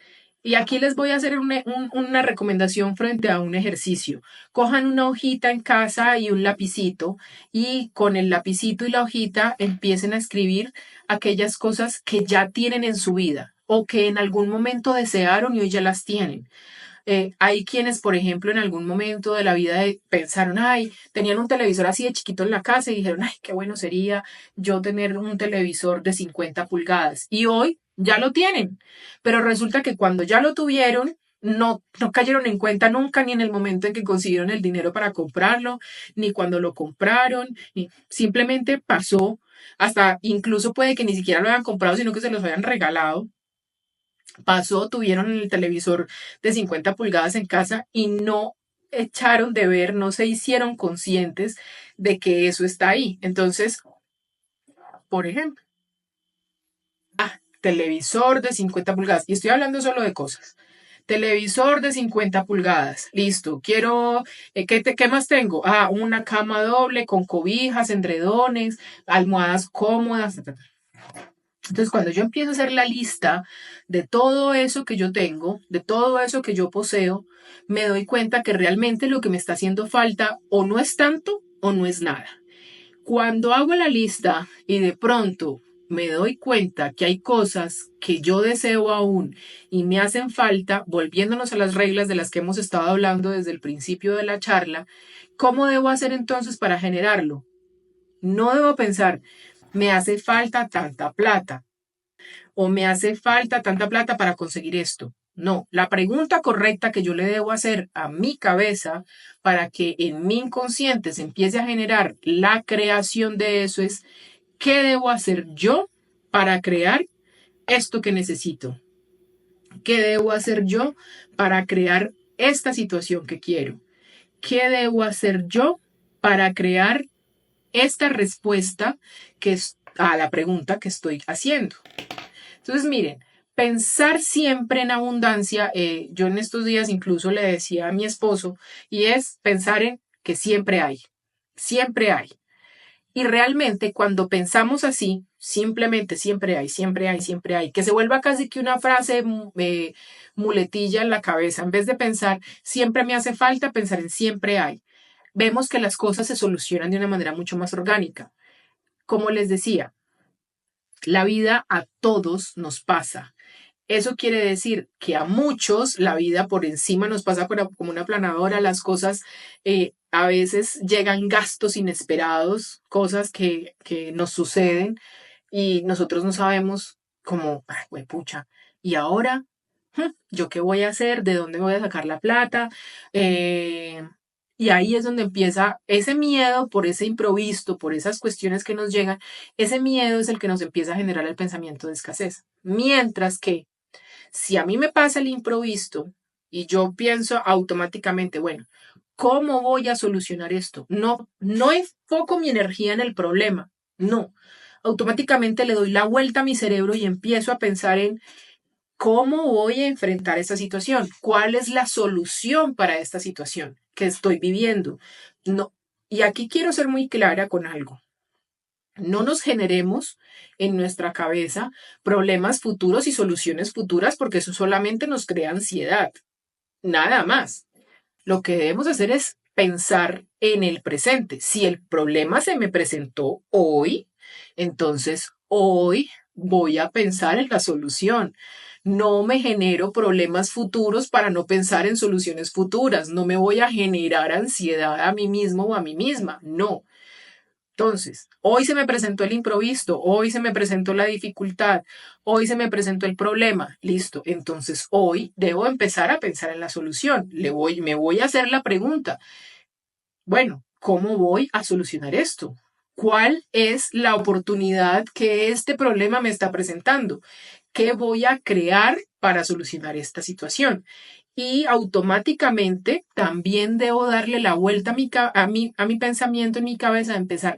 Y aquí les voy a hacer una recomendación frente a un ejercicio. Cojan una hojita en casa y un lapicito y con el lapicito y la hojita empiecen a escribir aquellas cosas que ya tienen en su vida o que en algún momento desearon y hoy ya las tienen. Hay quienes, por ejemplo, en algún momento de la vida pensaron, ay, tenían un televisor así de chiquito en la casa y dijeron, ay, qué bueno sería yo tener un televisor de 50 pulgadas. Y hoy ya lo tienen. Pero resulta que cuando ya lo tuvieron, no cayeron en cuenta nunca, ni en el momento en que consiguieron el dinero para comprarlo, ni cuando lo compraron, ni simplemente pasó. Hasta incluso puede que ni siquiera lo hayan comprado, sino que se los hayan regalado. Pasó, tuvieron el televisor de 50 pulgadas en casa y no echaron de ver, no se hicieron conscientes de que eso está ahí. Entonces, por ejemplo, televisor de 50 pulgadas, y estoy hablando solo de cosas. Televisor de 50 pulgadas, listo. Quiero, ¿qué más tengo? Una cama doble con cobijas, endredones, almohadas cómodas. Entonces, cuando yo empiezo a hacer la lista de todo eso que yo tengo, de todo eso que yo poseo, me doy cuenta que realmente lo que me está haciendo falta o no es tanto o no es nada. Cuando hago la lista y de pronto me doy cuenta que hay cosas que yo deseo aún y me hacen falta, volviéndonos a las reglas de las que hemos estado hablando desde el principio de la charla, ¿cómo debo hacer entonces para generarlo? No debo pensar, me hace falta tanta plata o me hace falta tanta plata para conseguir esto. No, la pregunta correcta que yo le debo hacer a mi cabeza para que en mi inconsciente se empiece a generar la creación de eso es, ¿qué debo hacer yo para crear esto que necesito? ¿Qué debo hacer yo para crear esta situación que quiero? ¿Qué debo hacer yo para crear esta respuesta que es a la pregunta que estoy haciendo? Entonces, miren, pensar siempre en abundancia, yo en estos días incluso le decía a mi esposo, y es pensar en que siempre hay, siempre hay. Y realmente cuando pensamos así, simplemente siempre hay, siempre hay, siempre hay, que se vuelva casi que una frase muletilla en la cabeza, en vez de pensar siempre me hace falta, pensar en siempre hay. Vemos que las cosas se solucionan de una manera mucho más orgánica. Como les decía, la vida a todos nos pasa. Eso quiere decir que a muchos la vida por encima nos pasa como una planadora, las cosas a veces llegan gastos inesperados, cosas que nos suceden y nosotros no sabemos cómo, ay, pucha, ¿y ahora? ¿Yo qué voy a hacer? ¿De dónde voy a sacar la plata? Y ahí es donde empieza ese miedo por ese improviso, por esas cuestiones que nos llegan. Ese miedo es el que nos empieza a generar el pensamiento de escasez. Mientras que si a mí me pasa el improviso y yo pienso automáticamente, bueno, ¿cómo voy a solucionar esto? No enfoco mi energía en el problema, no. Automáticamente le doy la vuelta a mi cerebro y empiezo a pensar en cómo voy a enfrentar esta situación, cuál es la solución para esta situación que estoy viviendo. No. Y aquí quiero ser muy clara con algo. No nos generemos en nuestra cabeza problemas futuros y soluciones futuras porque eso solamente nos crea ansiedad. Nada más. Lo que debemos hacer es pensar en el presente. Si el problema se me presentó hoy, entonces hoy voy a pensar en la solución. No me genero problemas futuros para no pensar en soluciones futuras. No me voy a generar ansiedad a mí mismo o a mí misma. No. Entonces, hoy se me presentó el improviso, hoy se me presentó la dificultad, hoy se me presentó el problema. Listo. Entonces, hoy debo empezar a pensar en la solución. Me voy a hacer la pregunta. Bueno, ¿cómo voy a solucionar esto? ¿Cuál es la oportunidad que este problema me está presentando? ¿Qué voy a crear para solucionar esta situación? y automáticamente también debo darle la vuelta a mi pensamiento en mi cabeza, empezar,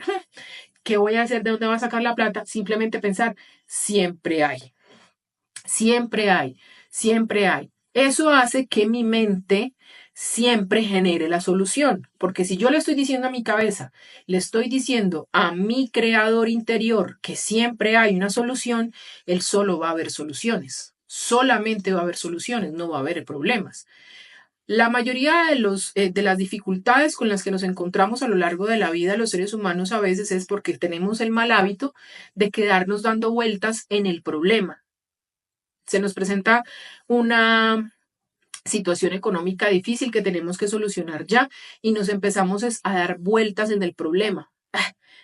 ¿qué voy a hacer? ¿De dónde va a sacar la plata? Simplemente pensar, siempre hay, siempre hay, siempre hay. Eso hace que mi mente siempre genere la solución, porque si yo le estoy diciendo a mi cabeza, le estoy diciendo a mi creador interior que siempre hay una solución, él solo va a ver soluciones. Solamente va a haber soluciones, no va a haber problemas. La mayoría de las dificultades con las que nos encontramos a lo largo de la vida los seres humanos a veces es porque tenemos el mal hábito de quedarnos dando vueltas en el problema. Se nos presenta una situación económica difícil que tenemos que solucionar ya y nos empezamos a dar vueltas en el problema.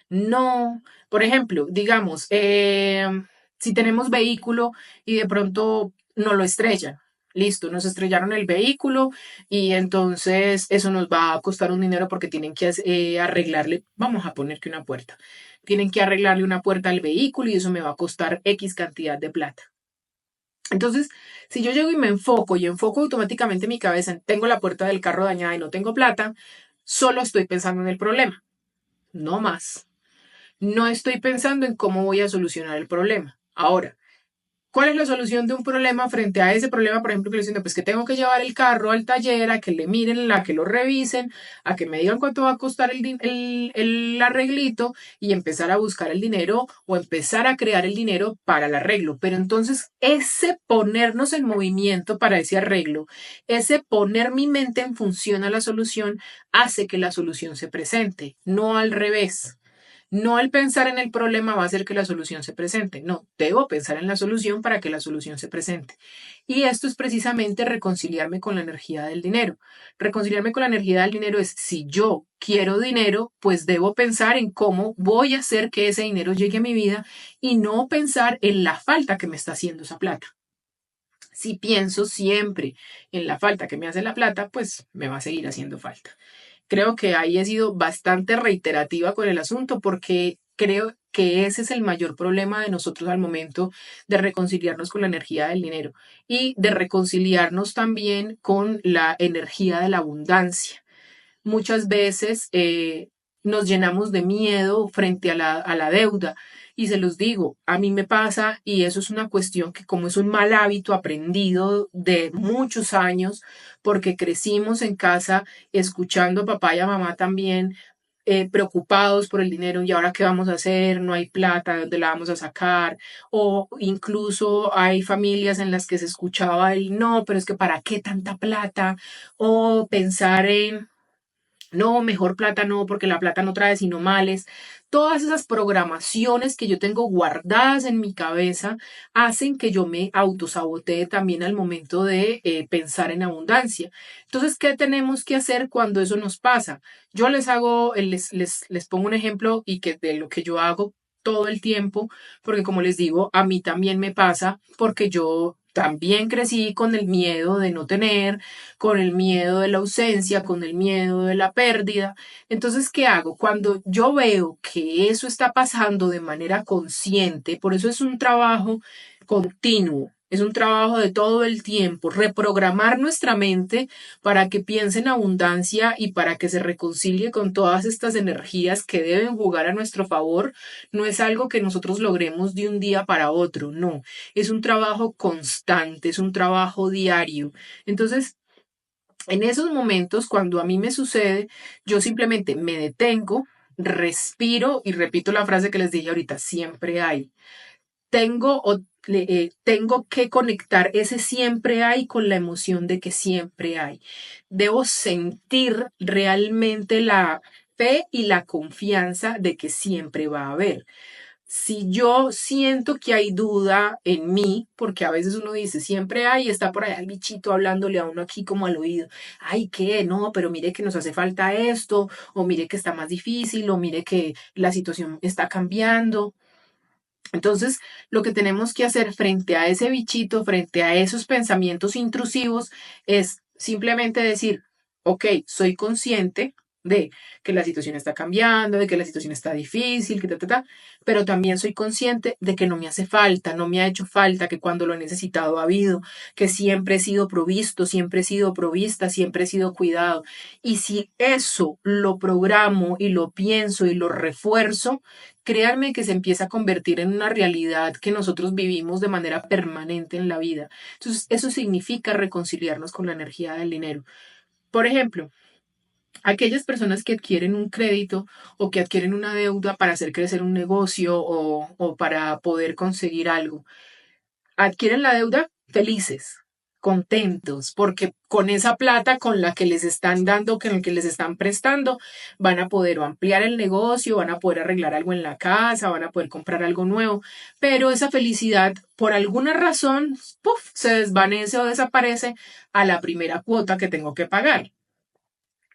No, por ejemplo, digamos, si tenemos vehículo y de pronto no lo estrellan, listo, nos estrellaron el vehículo y entonces eso nos va a costar un dinero porque tienen que arreglarle, vamos a poner que una puerta, tienen que arreglarle una puerta al vehículo y eso me va a costar X cantidad de plata. Entonces, si yo llego y me enfoco y enfoco automáticamente mi cabeza en tengo la puerta del carro dañada y no tengo plata, solo estoy pensando en el problema, no más. No estoy pensando en cómo voy a solucionar el problema. Ahora, ¿cuál es la solución de un problema frente a ese problema? Por ejemplo, que le dicen, pues que tengo que llevar el carro al taller, a que le miren, a que lo revisen, a que me digan cuánto va a costar el arreglito y empezar a buscar el dinero o empezar a crear el dinero para el arreglo. Pero entonces ese ponernos en movimiento para ese arreglo, ese poner mi mente en función a la solución, hace que la solución se presente, no al revés. No al pensar en el problema va a hacer que la solución se presente. No, debo pensar en la solución para que la solución se presente. Y esto es precisamente reconciliarme con la energía del dinero. Reconciliarme con la energía del dinero es si yo quiero dinero, pues debo pensar en cómo voy a hacer que ese dinero llegue a mi vida y no pensar en la falta que me está haciendo esa plata. Si pienso siempre en la falta que me hace la plata, pues me va a seguir haciendo falta. Creo que ahí he sido bastante reiterativa con el asunto porque creo que ese es el mayor problema de nosotros al momento de reconciliarnos con la energía del dinero y de reconciliarnos también con la energía de la abundancia. Muchas veces nos llenamos de miedo frente a la deuda. Y se los digo, a mí me pasa y eso es una cuestión que como es un mal hábito aprendido de muchos años, porque crecimos en casa escuchando a papá y a mamá también preocupados por el dinero y ahora qué vamos a hacer, no hay plata, ¿de dónde la vamos a sacar? O incluso hay familias en las que se escuchaba el no, pero es que ¿para qué tanta plata? O pensar en no, mejor plata no, porque la plata no trae sino males. Todas esas programaciones que yo tengo guardadas en mi cabeza hacen que yo me autosabotee también al momento de pensar en abundancia. Entonces, ¿qué tenemos que hacer cuando eso nos pasa? Yo les pongo un ejemplo y que de lo que yo hago todo el tiempo, porque como les digo, a mí también me pasa, porque yo también crecí con el miedo de no tener, con el miedo de la ausencia, con el miedo de la pérdida. Entonces, ¿qué hago? Cuando yo veo que eso está pasando de manera consciente, por eso es un trabajo continuo. Es un trabajo de todo el tiempo, reprogramar nuestra mente para que piense en abundancia y para que se reconcilie con todas estas energías que deben jugar a nuestro favor. No es algo que nosotros logremos de un día para otro, no. Es un trabajo constante, es un trabajo diario. Entonces, en esos momentos, cuando a mí me sucede, yo simplemente me detengo, respiro y repito la frase que les dije ahorita, siempre hay. Tengo que conectar ese siempre hay con la emoción de que siempre hay. Debo sentir realmente la fe y la confianza de que siempre va a haber. Si yo siento que hay duda en mí, porque a veces uno dice, siempre hay, está por allá el bichito hablándole a uno aquí como al oído, ay, ¿qué? No, pero mire que nos hace falta esto, o mire que está más difícil, o mire que la situación está cambiando. Entonces, lo que tenemos que hacer frente a ese bichito, frente a esos pensamientos intrusivos, es simplemente decir, ok, soy consciente, de que la situación está cambiando, de que la situación está difícil, que pero también soy consciente de que no me hace falta, no me ha hecho falta, que cuando lo he necesitado ha habido, que siempre he sido provisto, siempre he sido provista, siempre he sido cuidado. Y si eso lo programo y lo pienso y lo refuerzo, créanme que se empieza a convertir en una realidad que nosotros vivimos de manera permanente en la vida. Entonces, eso significa reconciliarnos con la energía del dinero. Por ejemplo, aquellas personas que adquieren un crédito o que adquieren una deuda para hacer crecer un negocio o para poder conseguir algo, adquieren la deuda felices, contentos, porque con esa plata con la que les están dando, con la que les están prestando, van a poder ampliar el negocio, van a poder arreglar algo en la casa, van a poder comprar algo nuevo, pero esa felicidad, por alguna razón, ¡puf!, se desvanece o desaparece a la primera cuota que tengo que pagar.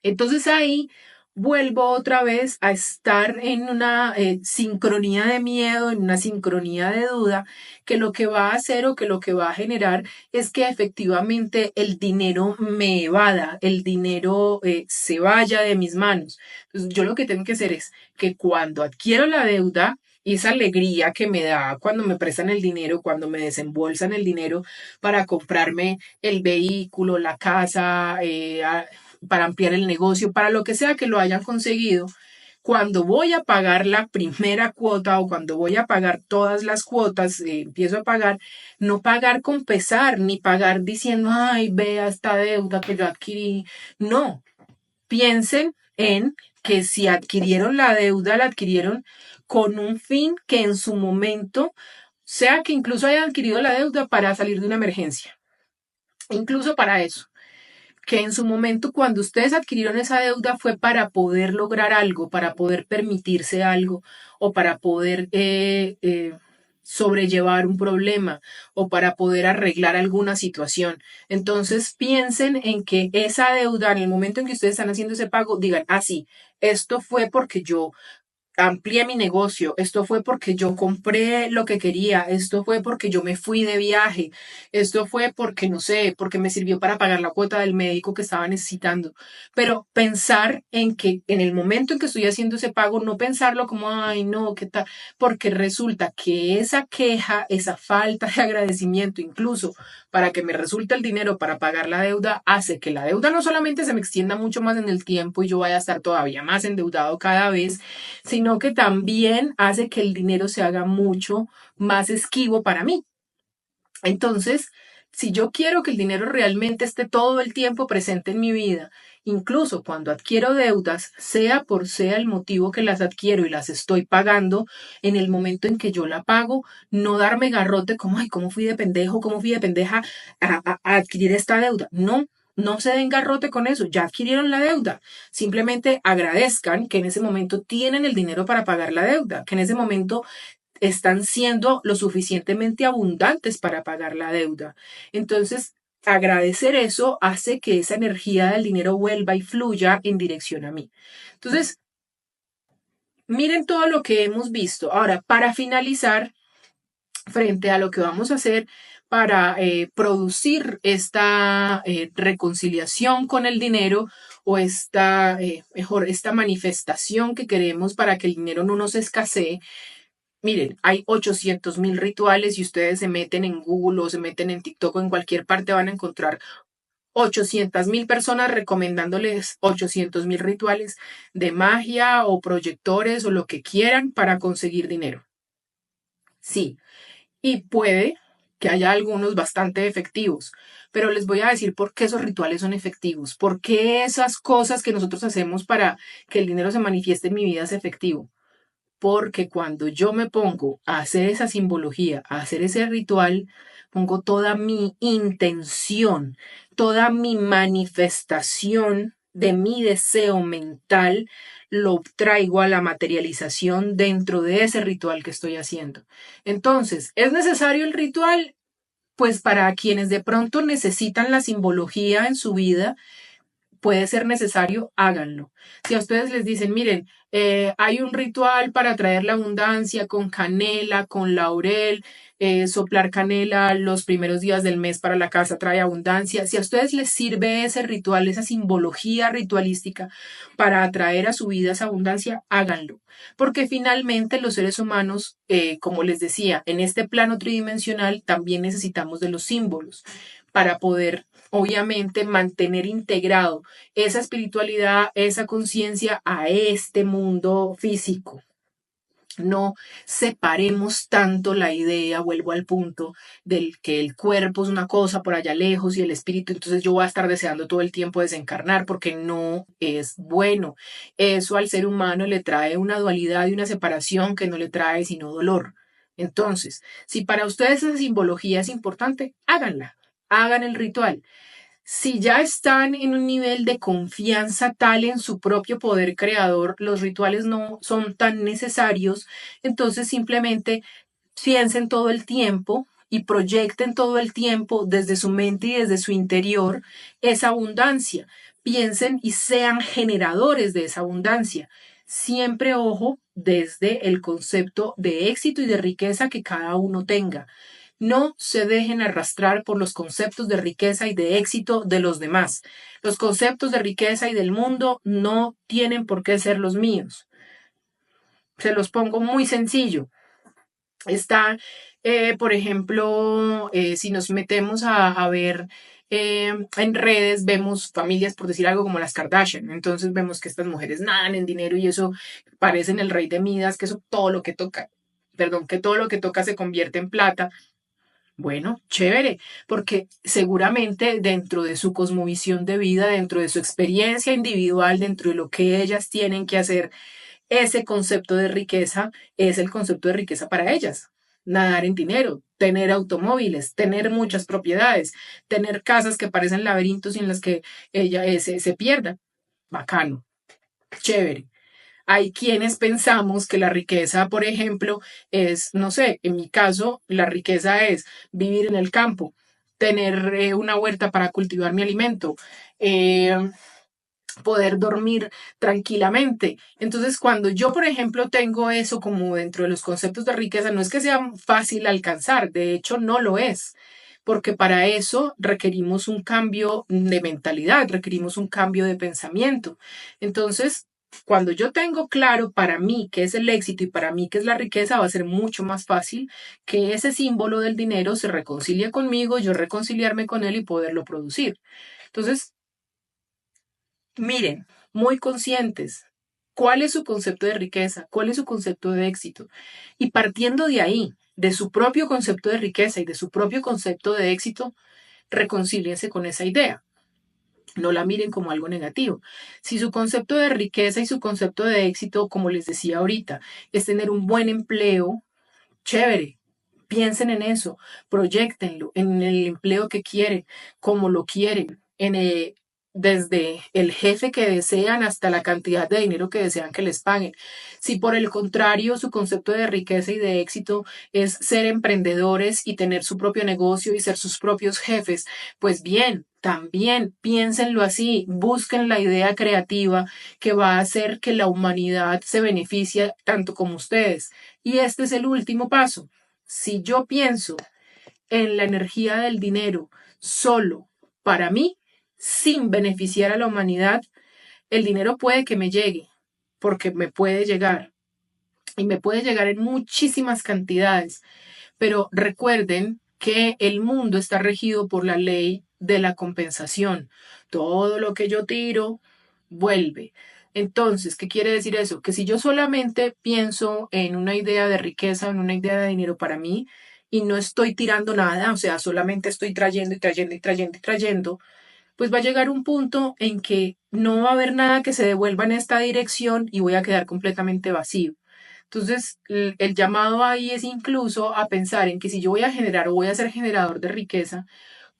Entonces ahí vuelvo otra vez a estar en una sincronía de miedo, en una sincronía de duda, que lo que va a hacer o que lo que va a generar es que efectivamente el dinero me evada, el dinero se vaya de mis manos. Entonces yo lo que tengo que hacer es que cuando adquiero la deuda, y esa alegría que me da cuando me prestan el dinero, cuando me desembolsan el dinero para comprarme el vehículo, la casa, para ampliar el negocio, para lo que sea que lo hayan conseguido, cuando voy a pagar la primera cuota o cuando voy a pagar todas las cuotas, empiezo a pagar, no pagar con pesar, ni pagar diciendo, ay, vea esta deuda que yo adquirí. No, piensen en que si adquirieron la deuda, la adquirieron con un fin que en su momento, sea que incluso hayan adquirido la deuda para salir de una emergencia, incluso para eso, que en su momento cuando ustedes adquirieron esa deuda fue para poder lograr algo, para poder permitirse algo o para poder sobrellevar un problema o para poder arreglar alguna situación. Entonces piensen en que esa deuda, en el momento en que ustedes están haciendo ese pago, digan, ah, sí, esto fue porque yo amplié mi negocio, esto fue porque yo compré lo que quería, esto fue porque yo me fui de viaje, esto fue porque, no sé, porque me sirvió para pagar la cuota del médico que estaba necesitando. Pero pensar en que en el momento en que estoy haciendo ese pago, no pensarlo como, ay, no, ¿qué tal? Porque resulta que esa queja, esa falta de agradecimiento, incluso para que me resulte el dinero para pagar la deuda, hace que la deuda no solamente se me extienda mucho más en el tiempo y yo vaya a estar todavía más endeudado cada vez, sino que también hace que el dinero se haga mucho más esquivo para mí. Entonces, si yo quiero que el dinero realmente esté todo el tiempo presente en mi vida, incluso cuando adquiero deudas, sea por sea el motivo que las adquiero y las estoy pagando, en el momento en que yo la pago, no darme garrote como, ay, ¿cómo fui de pendejo, cómo fui de pendeja a adquirir esta deuda? No, no se den garrote con eso, ya adquirieron la deuda. Simplemente agradezcan que en ese momento tienen el dinero para pagar la deuda, que en ese momento están siendo lo suficientemente abundantes para pagar la deuda. Entonces, agradecer eso hace que esa energía del dinero vuelva y fluya en dirección a mí. Entonces, miren todo lo que hemos visto. Ahora, para finalizar, frente a lo que vamos a hacer para producir esta reconciliación con el dinero o esta, mejor, esta manifestación que queremos para que el dinero no nos escasee. Miren, hay 800.000 rituales y ustedes se meten en Google o se meten en TikTok o en cualquier parte van a encontrar 800.000 personas recomendándoles 800.000 rituales de magia o proyectores o lo que quieran para conseguir dinero. Sí, y puede que haya algunos bastante efectivos, pero les voy a decir por qué esos rituales son efectivos, por qué esas cosas que nosotros hacemos para que el dinero se manifieste en mi vida es efectivo. Porque cuando yo me pongo a hacer esa simbología, a hacer ese ritual, pongo toda mi intención, toda mi manifestación de mi deseo mental, lo traigo a la materialización dentro de ese ritual que estoy haciendo. Entonces, ¿es necesario el ritual? Pues para quienes de pronto necesitan la simbología en su vida, puede ser necesario, háganlo. Si a ustedes les dicen, miren, hay un ritual para traer la abundancia con canela, con laurel, soplar canela los primeros días del mes para la casa trae abundancia. Si a ustedes les sirve ese ritual, esa simbología ritualística para atraer a su vida esa abundancia, háganlo. Porque finalmente los seres humanos, como les decía, en este plano tridimensional también necesitamos de los símbolos para poder, obviamente, mantener integrado esa espiritualidad, esa conciencia a este mundo físico. No separemos tanto la idea, vuelvo al punto, del que el cuerpo es una cosa por allá lejos y el espíritu, entonces yo voy a estar deseando todo el tiempo desencarnar porque no es bueno. Eso al ser humano le trae una dualidad y una separación que no le trae sino dolor. Entonces, si para ustedes esa simbología es importante, háganla, hagan el ritual. Si ya están en un nivel de confianza tal en su propio poder creador, los rituales no son tan necesarios, entonces simplemente piensen todo el tiempo y proyecten todo el tiempo desde su mente y desde su interior esa abundancia. Piensen y sean generadores de esa abundancia. Siempre ojo desde el concepto de éxito y de riqueza que cada uno tenga. No se dejen arrastrar por los conceptos de riqueza y de éxito de los demás. Los conceptos de riqueza y del mundo no tienen por qué ser los míos. Se los pongo muy sencillo. Está, por ejemplo, si nos metemos a ver en redes, vemos familias, por decir algo, como las Kardashian. Entonces vemos que estas mujeres nadan en dinero y eso parecen el rey de Midas, que eso todo lo que toca, perdón, que todo lo que toca se convierte en plata. Bueno, chévere, porque seguramente dentro de su cosmovisión de vida, dentro de su experiencia individual, dentro de lo que ellas tienen que hacer, ese concepto de riqueza es el concepto de riqueza para ellas. Nadar en dinero, tener automóviles, tener muchas propiedades, tener casas que parecen laberintos y en las que ella se pierda. Bacano, chévere. Hay quienes pensamos que la riqueza, por ejemplo, es, no sé, en mi caso, la riqueza es vivir en el campo, tener una huerta para cultivar mi alimento, eh, poder dormir tranquilamente. Entonces, cuando yo, por ejemplo, tengo eso como dentro de los conceptos de riqueza, no es que sea fácil alcanzar, de hecho, no lo es. Porque para eso requerimos un cambio de mentalidad, requerimos un cambio de pensamiento. Entonces, cuando yo tengo claro para mí qué es el éxito y para mí qué es la riqueza, va a ser mucho más fácil que ese símbolo del dinero se reconcilie conmigo, yo reconciliarme con él y poderlo producir. Entonces, miren, muy conscientes, cuál es su concepto de riqueza, cuál es su concepto de éxito. Y partiendo de ahí, de su propio concepto de riqueza y de su propio concepto de éxito, reconcíliense con esa idea. No la miren como algo negativo. Si su concepto de riqueza y su concepto de éxito, como les decía ahorita, es tener un buen empleo, chévere. Piensen en eso, proyectenlo en el empleo que quieren, como lo quieren, desde el jefe que desean hasta la cantidad de dinero que desean que les paguen. Si por el contrario su concepto de riqueza y de éxito es ser emprendedores y tener su propio negocio y ser sus propios jefes, pues bien, también piénsenlo así, busquen la idea creativa que va a hacer que la humanidad se beneficie tanto como ustedes. Y este es el último paso. Si yo pienso en la energía del dinero solo para mí, sin beneficiar a la humanidad, el dinero puede que me llegue, porque me puede llegar y me puede llegar en muchísimas cantidades. Pero recuerden que el mundo está regido por la ley de la compensación. Todo lo que yo tiro vuelve. Entonces, ¿qué quiere decir eso? Que si yo solamente pienso en una idea de riqueza, en una idea de dinero para mí, y no estoy tirando nada, o sea, solamente estoy trayendo y trayendo y trayendo y trayendo, pues va a llegar un punto en que no va a haber nada que se devuelva en esta dirección y voy a quedar completamente vacío. Entonces, el llamado ahí es incluso a pensar en que si yo voy a generar o voy a ser generador de riqueza,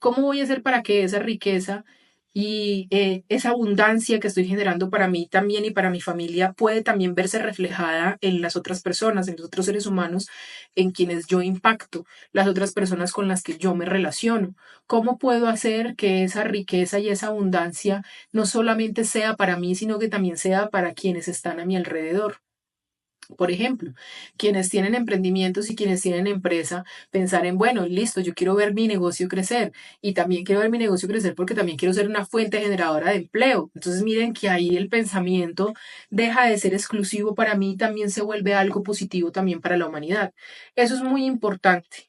¿cómo voy a hacer para que esa riqueza y esa abundancia que estoy generando para mí también y para mi familia puede también verse reflejada en las otras personas, en los otros seres humanos en quienes yo impacto, las otras personas con las que yo me relaciono. ¿Cómo puedo hacer que esa riqueza y esa abundancia no solamente sea para mí, sino que también sea para quienes están a mi alrededor? Por ejemplo, quienes tienen emprendimientos y quienes tienen empresa, pensar en, bueno, listo, yo quiero ver mi negocio crecer y también quiero ver mi negocio crecer porque también quiero ser una fuente generadora de empleo. Entonces miren que ahí el pensamiento deja de ser exclusivo para mí, también se vuelve algo positivo también para la humanidad. Eso es muy importante.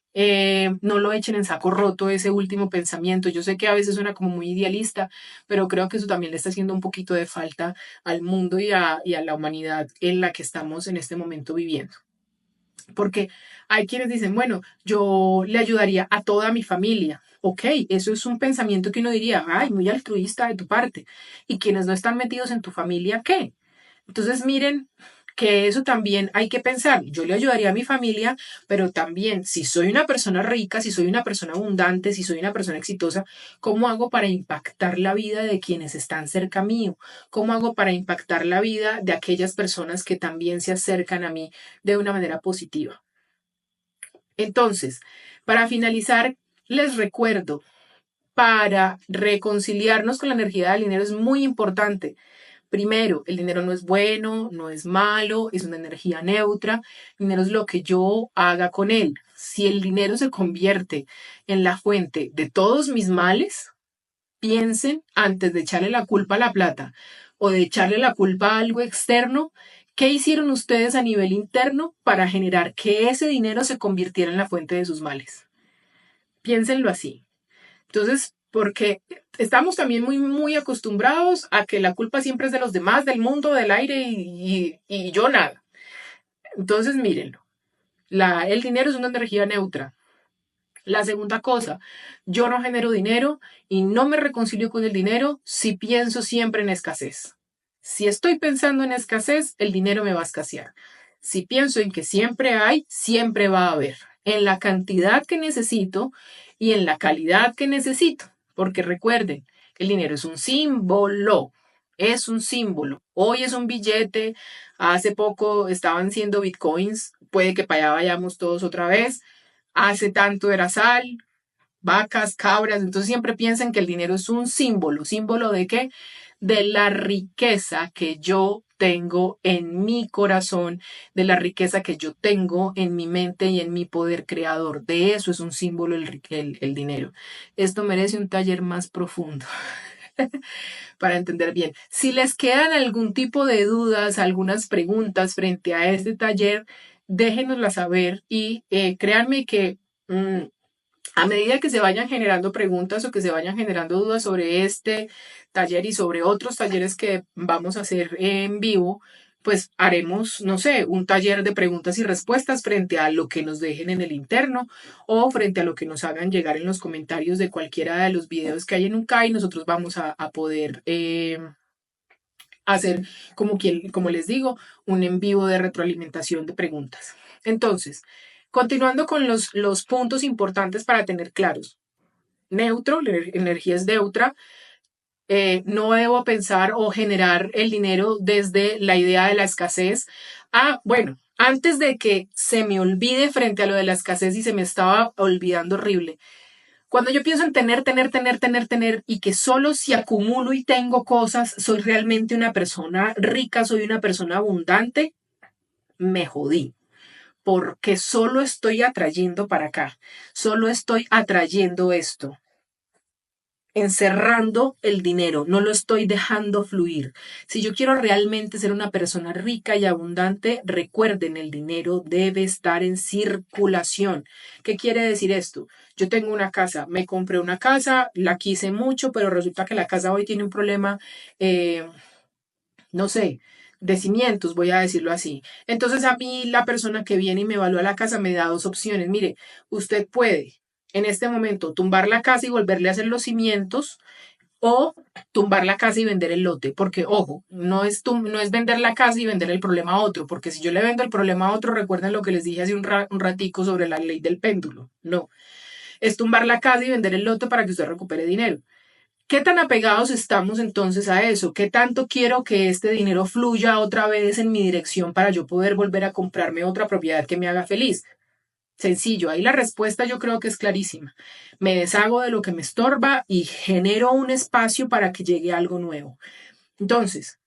No lo echen en saco roto ese último pensamiento. Yo sé que a veces suena como muy idealista, pero creo que eso también le está haciendo un poquito de falta al mundo y a la humanidad en la que estamos en este momento viviendo. Porque hay quienes dicen, bueno, yo le ayudaría a toda mi familia. Ok, eso es un pensamiento que uno diría, ay, muy altruista de tu parte. Y quienes no están metidos en tu familia, ¿qué? Entonces, miren que eso también hay que pensar. Yo le ayudaría a mi familia, pero también si soy una persona rica, si soy una persona abundante, si soy una persona exitosa, ¿cómo hago para impactar la vida de quienes están cerca mío? ¿Cómo hago para impactar la vida de aquellas personas que también se acercan a mí de una manera positiva? Entonces, para finalizar, les recuerdo, para reconciliarnos con la energía del dinero es muy importante. Primero, el dinero no es bueno, no es malo, es una energía neutra. El dinero es lo que yo haga con él. Si el dinero se convierte en la fuente de todos mis males, piensen antes de echarle la culpa a la plata o de echarle la culpa a algo externo, ¿qué hicieron ustedes a nivel interno para generar que ese dinero se convirtiera en la fuente de sus males? Piénsenlo así. Entonces, porque estamos también muy acostumbrados a que la culpa siempre es de los demás, del mundo, del aire y yo nada. Entonces, mírenlo. El dinero es una energía neutra. La segunda cosa, yo no genero dinero y no me reconcilio con el dinero si pienso siempre en escasez. Si estoy pensando en escasez, el dinero me va a escasear. Si pienso en que siempre hay, siempre va a haber, en la cantidad que necesito y en la calidad que necesito. Porque recuerden, el dinero es un símbolo, es un símbolo. Hoy es un billete, hace poco estaban siendo bitcoins, puede que para allá vayamos todos otra vez. Hace tanto era sal, vacas, cabras, entonces siempre piensan que el dinero es un símbolo. ¿Símbolo de qué? De la riqueza que yo tengo en mi corazón, de la riqueza que yo tengo en mi mente y en mi poder creador. De eso es un símbolo el dinero. Esto merece un taller más profundo para entender bien. Si les quedan algún tipo de dudas, algunas preguntas frente a este taller, déjenoslas saber y créanme que a medida que se vayan generando preguntas o que se vayan generando dudas sobre este taller y sobre otros talleres que vamos a hacer en vivo, pues haremos, no sé, un taller de preguntas y respuestas frente a lo que nos dejen en el interno o frente a lo que nos hagan llegar en los comentarios de cualquiera de los videos que hay en UNCAI. Nosotros vamos a poder hacer, como les digo, un en vivo de retroalimentación de preguntas. Entonces, continuando con los puntos importantes para tener claros. Neutro, la energía es neutra. No debo pensar o generar el dinero desde la idea de la escasez. Bueno, antes de que se me olvide frente a lo de la escasez y se me estaba olvidando horrible. Cuando yo pienso en tener y que solo si acumulo y tengo cosas, soy realmente una persona rica, soy una persona abundante, me jodí porque solo estoy atrayendo para acá, solo estoy atrayendo esto, encerrando el dinero, no lo estoy dejando fluir. Si yo quiero realmente ser una persona rica y abundante, recuerden, el dinero debe estar en circulación. ¿Qué quiere decir esto? Yo tengo una casa, me compré una casa, la quise mucho, pero resulta que la casa hoy tiene un problema, no sé, de cimientos, voy a decirlo así. Entonces a mí la persona que viene y me evalúa la casa me da dos opciones. Mire, usted puede en este momento tumbar la casa y volverle a hacer los cimientos o tumbar la casa y vender el lote, porque ojo, no es vender la casa y vender el problema a otro, porque si yo le vendo el problema a otro, recuerden lo que les dije hace un ratico sobre la ley del péndulo, no, es tumbar la casa y vender el lote para que usted recupere dinero. ¿Qué tan apegados estamos entonces a eso? ¿Qué tanto quiero que este dinero fluya otra vez en mi dirección para yo poder volver a comprarme otra propiedad que me haga feliz? Sencillo, ahí la respuesta yo creo que es clarísima. Me deshago de lo que me estorba y genero un espacio para que llegue algo nuevo. Entonces,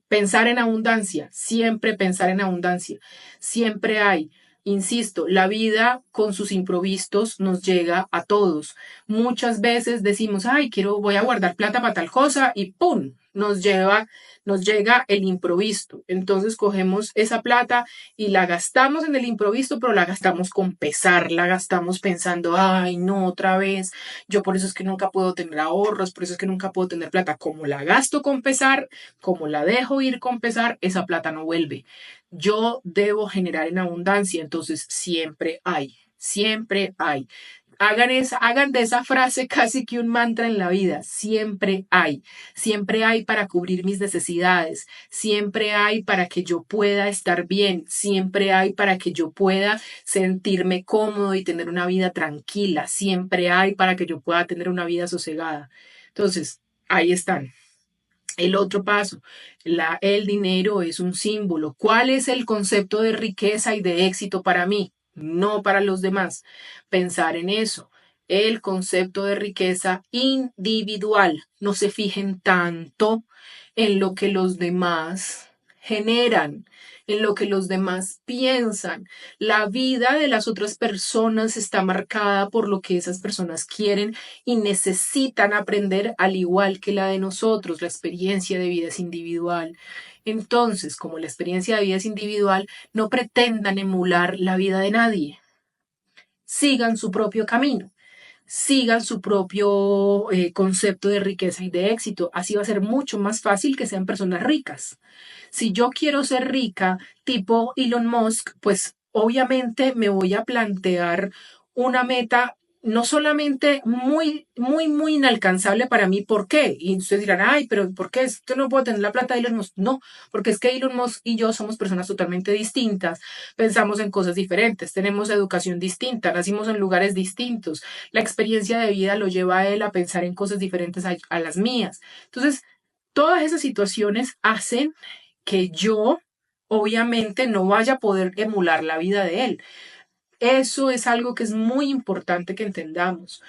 pensar en abundancia, siempre pensar en abundancia. Siempre hay, insisto, la vida con sus imprevistos nos llega a todos. Muchas veces decimos, ay, voy a guardar plata para tal cosa y ¡pum! Nos llega el improviso. Entonces cogemos esa plata y la gastamos en el improviso, pero la gastamos con pesar, la gastamos pensando, ay, no, otra vez, yo por eso es que nunca puedo tener ahorros, por eso es que nunca puedo tener plata. Como la gasto con pesar, como la dejo ir con pesar, esa plata no vuelve. Yo debo generar en abundancia, entonces siempre hay, siempre hay. Hagan de esa frase casi que un mantra en la vida. Siempre hay para cubrir mis necesidades, siempre hay para que yo pueda estar bien, siempre hay para que yo pueda sentirme cómodo y tener una vida tranquila, siempre hay para que yo pueda tener una vida sosegada. Entonces, ahí están. El otro paso, el dinero es un símbolo. ¿Cuál es el concepto de riqueza y de éxito para mí? No para los demás. Pensar en eso. El concepto de riqueza individual. No se fijen tanto en lo que los demás generan, en lo que los demás piensan. La vida de las otras personas está marcada por lo que esas personas quieren y necesitan aprender al igual que la de nosotros. La experiencia de vida es individual. Entonces, como la experiencia de vida es individual, no pretendan emular la vida de nadie. Sigan su propio camino, sigan su propio concepto de riqueza y de éxito. Así va a ser mucho más fácil que sean personas ricas. Si yo quiero ser rica, tipo Elon Musk, pues obviamente me voy a plantear una meta no solamente muy inalcanzable para mí. ¿Por qué? Y ustedes dirán, ay, pero ¿por qué esto no puedo tener la plata de Elon Musk? No, porque es que Elon Musk y yo somos personas totalmente distintas, pensamos en cosas diferentes, tenemos educación distinta, nacimos en lugares distintos, la experiencia de vida lo lleva a él a pensar en cosas diferentes a las mías. Entonces, todas esas situaciones hacen que yo obviamente no vaya a poder emular la vida de él. Eso es algo que es muy importante que entendamos.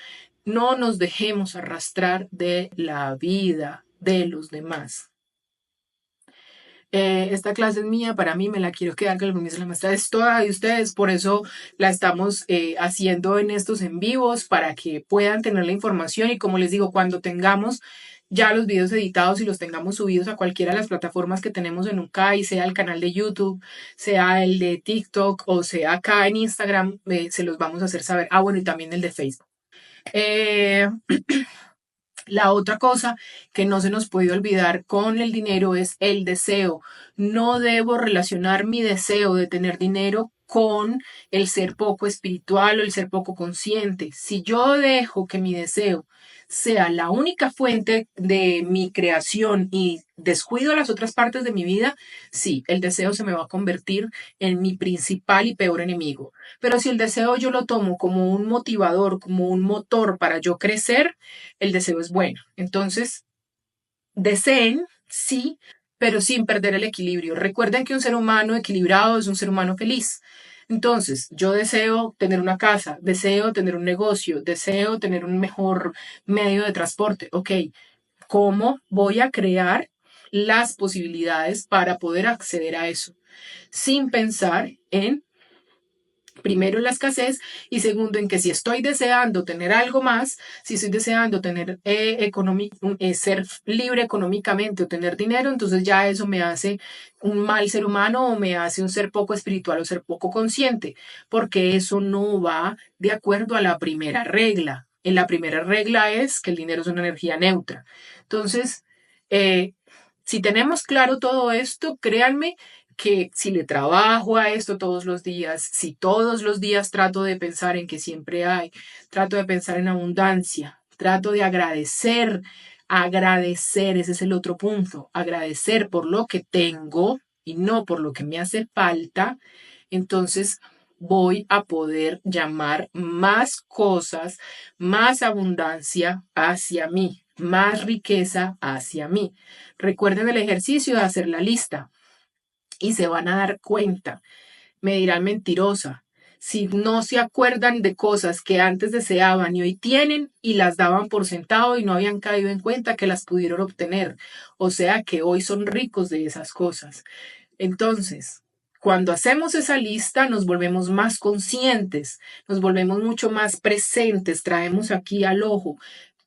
No nos dejemos arrastrar de la vida de los demás. Esta clase es mía, para mí me la quiero quedar, que el permiso de la maestra es toda de ustedes, por eso la estamos haciendo en estos en vivos para que puedan tener la información y como les digo, cuando tengamos ya los videos editados y los tengamos subidos a cualquiera de las plataformas que tenemos en UCAI, sea el canal de YouTube, sea el de TikTok o sea acá en Instagram, se los vamos a hacer saber. Ah, bueno, y también el de Facebook. La otra cosa que no se nos puede olvidar con el dinero es el deseo. No debo relacionar mi deseo de tener dinero con el ser poco espiritual o el ser poco consciente. Si yo dejo que mi deseo sea la única fuente de mi creación y descuido las otras partes de mi vida, sí, el deseo se me va a convertir en mi principal y peor enemigo. Pero si el deseo yo lo tomo como un motivador, como un motor para yo crecer, el deseo es bueno. Entonces, deseen, sí, pero sin perder el equilibrio. Recuerden que un ser humano equilibrado es un ser humano feliz. Entonces, yo deseo tener una casa, deseo tener un negocio, deseo tener un mejor medio de transporte. Ok, ¿cómo voy a crear las posibilidades para poder acceder a eso? Sin pensar en primero en la escasez y segundo en que si estoy deseando tener algo más, si estoy deseando tener ser libre económicamente o tener dinero, entonces ya eso me hace un mal ser humano o me hace un ser poco espiritual o ser poco consciente, porque eso no va de acuerdo a la primera regla. En la primera regla es que el dinero es una energía neutra. Entonces, si tenemos claro todo esto, créanme que si le trabajo a esto todos los días, si todos los días trato de pensar en que siempre hay, trato de pensar en abundancia, trato de agradecer, ese es el otro punto, agradecer por lo que tengo y no por lo que me hace falta, entonces voy a poder llamar más cosas, más abundancia hacia mí, más riqueza hacia mí. Recuerden el ejercicio de hacer la lista y se van a dar cuenta. Me dirán mentirosa. Si no se acuerdan de cosas que antes deseaban y hoy tienen y las daban por sentado y no habían caído en cuenta que las pudieron obtener. O sea que hoy son ricos de esas cosas. Entonces, cuando hacemos esa lista, nos volvemos más conscientes, nos volvemos mucho más presentes, traemos aquí al ojo.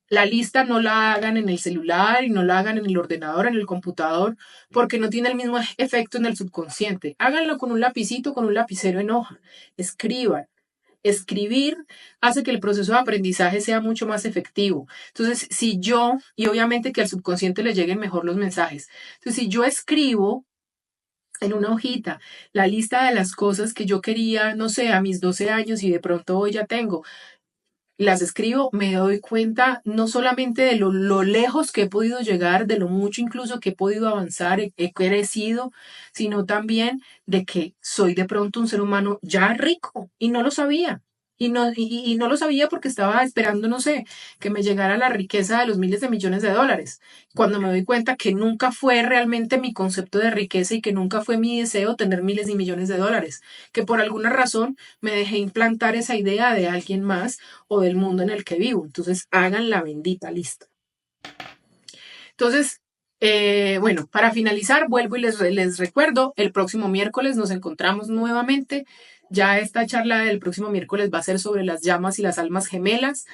La lista no la hagan en el celular y no la hagan en el ordenador, en el computador, porque no tiene el mismo efecto en el subconsciente. Háganlo con un lapicito, con un lapicero en hoja. Escriban. Escribir hace que el proceso de aprendizaje sea mucho más efectivo. Entonces, si yo, y obviamente que al subconsciente le lleguen mejor los mensajes. Entonces, si yo escribo en una hojita la lista de las cosas que yo quería, no sé, a mis 12 años y de pronto hoy ya tengo, las escribo, me doy cuenta no solamente de lo lejos que he podido llegar, de lo mucho incluso que he podido avanzar, he crecido, sino también de que soy de pronto un ser humano ya rico y no lo sabía. Y no lo sabía porque estaba esperando, no sé, que me llegara la riqueza de los miles de millones de dólares. Cuando me doy cuenta que nunca fue realmente mi concepto de riqueza y que nunca fue mi deseo tener miles y millones de dólares, que por alguna razón me dejé implantar esa idea de alguien más o del mundo en el que vivo. Entonces, hagan la bendita lista. Entonces, bueno, para finalizar, vuelvo y les recuerdo, el próximo miércoles nos encontramos nuevamente. Ya esta charla del próximo miércoles va a ser sobre las llamas y las almas gemelas.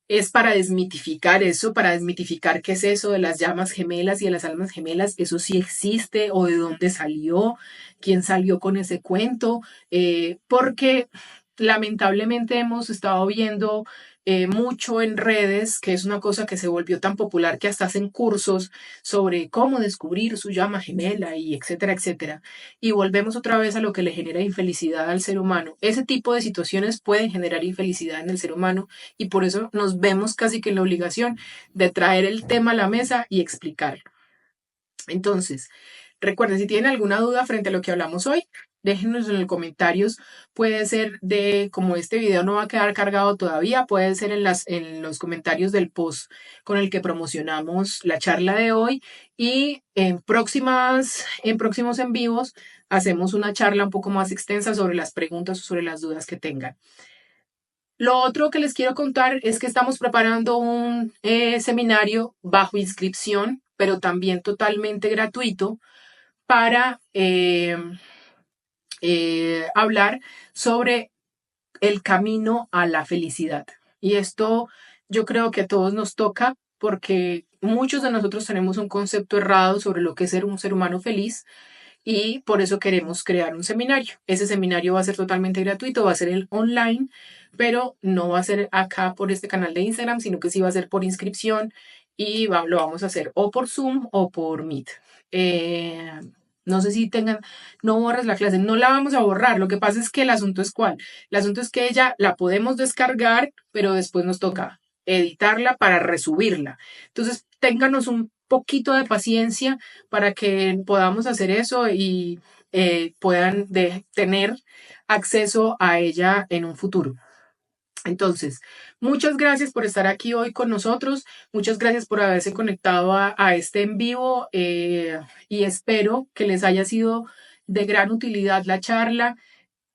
Es para desmitificar eso, para desmitificar qué es eso de las llamas gemelas y de las almas gemelas, eso sí existe o de dónde salió, quién salió con ese cuento, porque lamentablemente hemos estado viendo mucho en redes, que es una cosa que se volvió tan popular que hasta hacen cursos sobre cómo descubrir su llama gemela y etcétera, etcétera. Y volvemos otra vez a lo que le genera infelicidad al ser humano. Ese tipo de situaciones pueden generar infelicidad en el ser humano y por eso nos vemos casi que en la obligación de traer el tema a la mesa y explicarlo. Entonces, recuerden, si tienen alguna duda frente a lo que hablamos hoy, déjenos en los comentarios. Puede ser como este video no va a quedar cargado todavía, puede ser en los comentarios del post con el que promocionamos la charla de hoy. Y en próximos en vivos hacemos una charla un poco más extensa sobre las preguntas o sobre las dudas que tengan. Lo otro que les quiero contar es que estamos preparando un seminario bajo inscripción, pero también totalmente gratuito para hablar sobre el camino a la felicidad. Y esto yo creo que a todos nos toca porque muchos de nosotros tenemos un concepto errado sobre lo que es ser un ser humano feliz y por eso queremos crear un seminario. Ese seminario va a ser totalmente gratuito, va a ser el online, pero no va a ser acá por este canal de Instagram, sino que sí va a ser por inscripción y lo vamos a hacer o por Zoom o por Meet. No sé si tengan, no borres la clase, no la vamos a borrar. Lo que pasa es que el asunto es cuál. El asunto es que ella la podemos descargar, pero después nos toca editarla para resubirla. Entonces, ténganos un poquito de paciencia para que podamos hacer eso y puedan tener acceso a ella en un futuro. Entonces, muchas gracias por estar aquí hoy con nosotros, muchas gracias por haberse conectado a este en vivo y espero que les haya sido de gran utilidad la charla.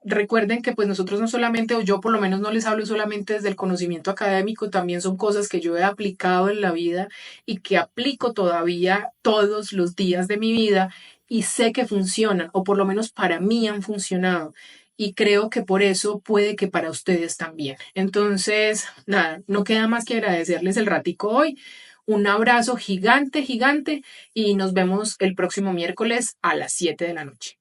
Recuerden que pues nosotros no solamente, o yo por lo menos no les hablo solamente desde el conocimiento académico, también son cosas que yo he aplicado en la vida y que aplico todavía todos los días de mi vida y sé que funcionan, o por lo menos para mí han funcionado. Y creo que por eso puede que para ustedes también. Entonces, nada, no queda más que agradecerles el ratico hoy. Un abrazo gigante, gigante y nos vemos el próximo miércoles a las 7 de la noche.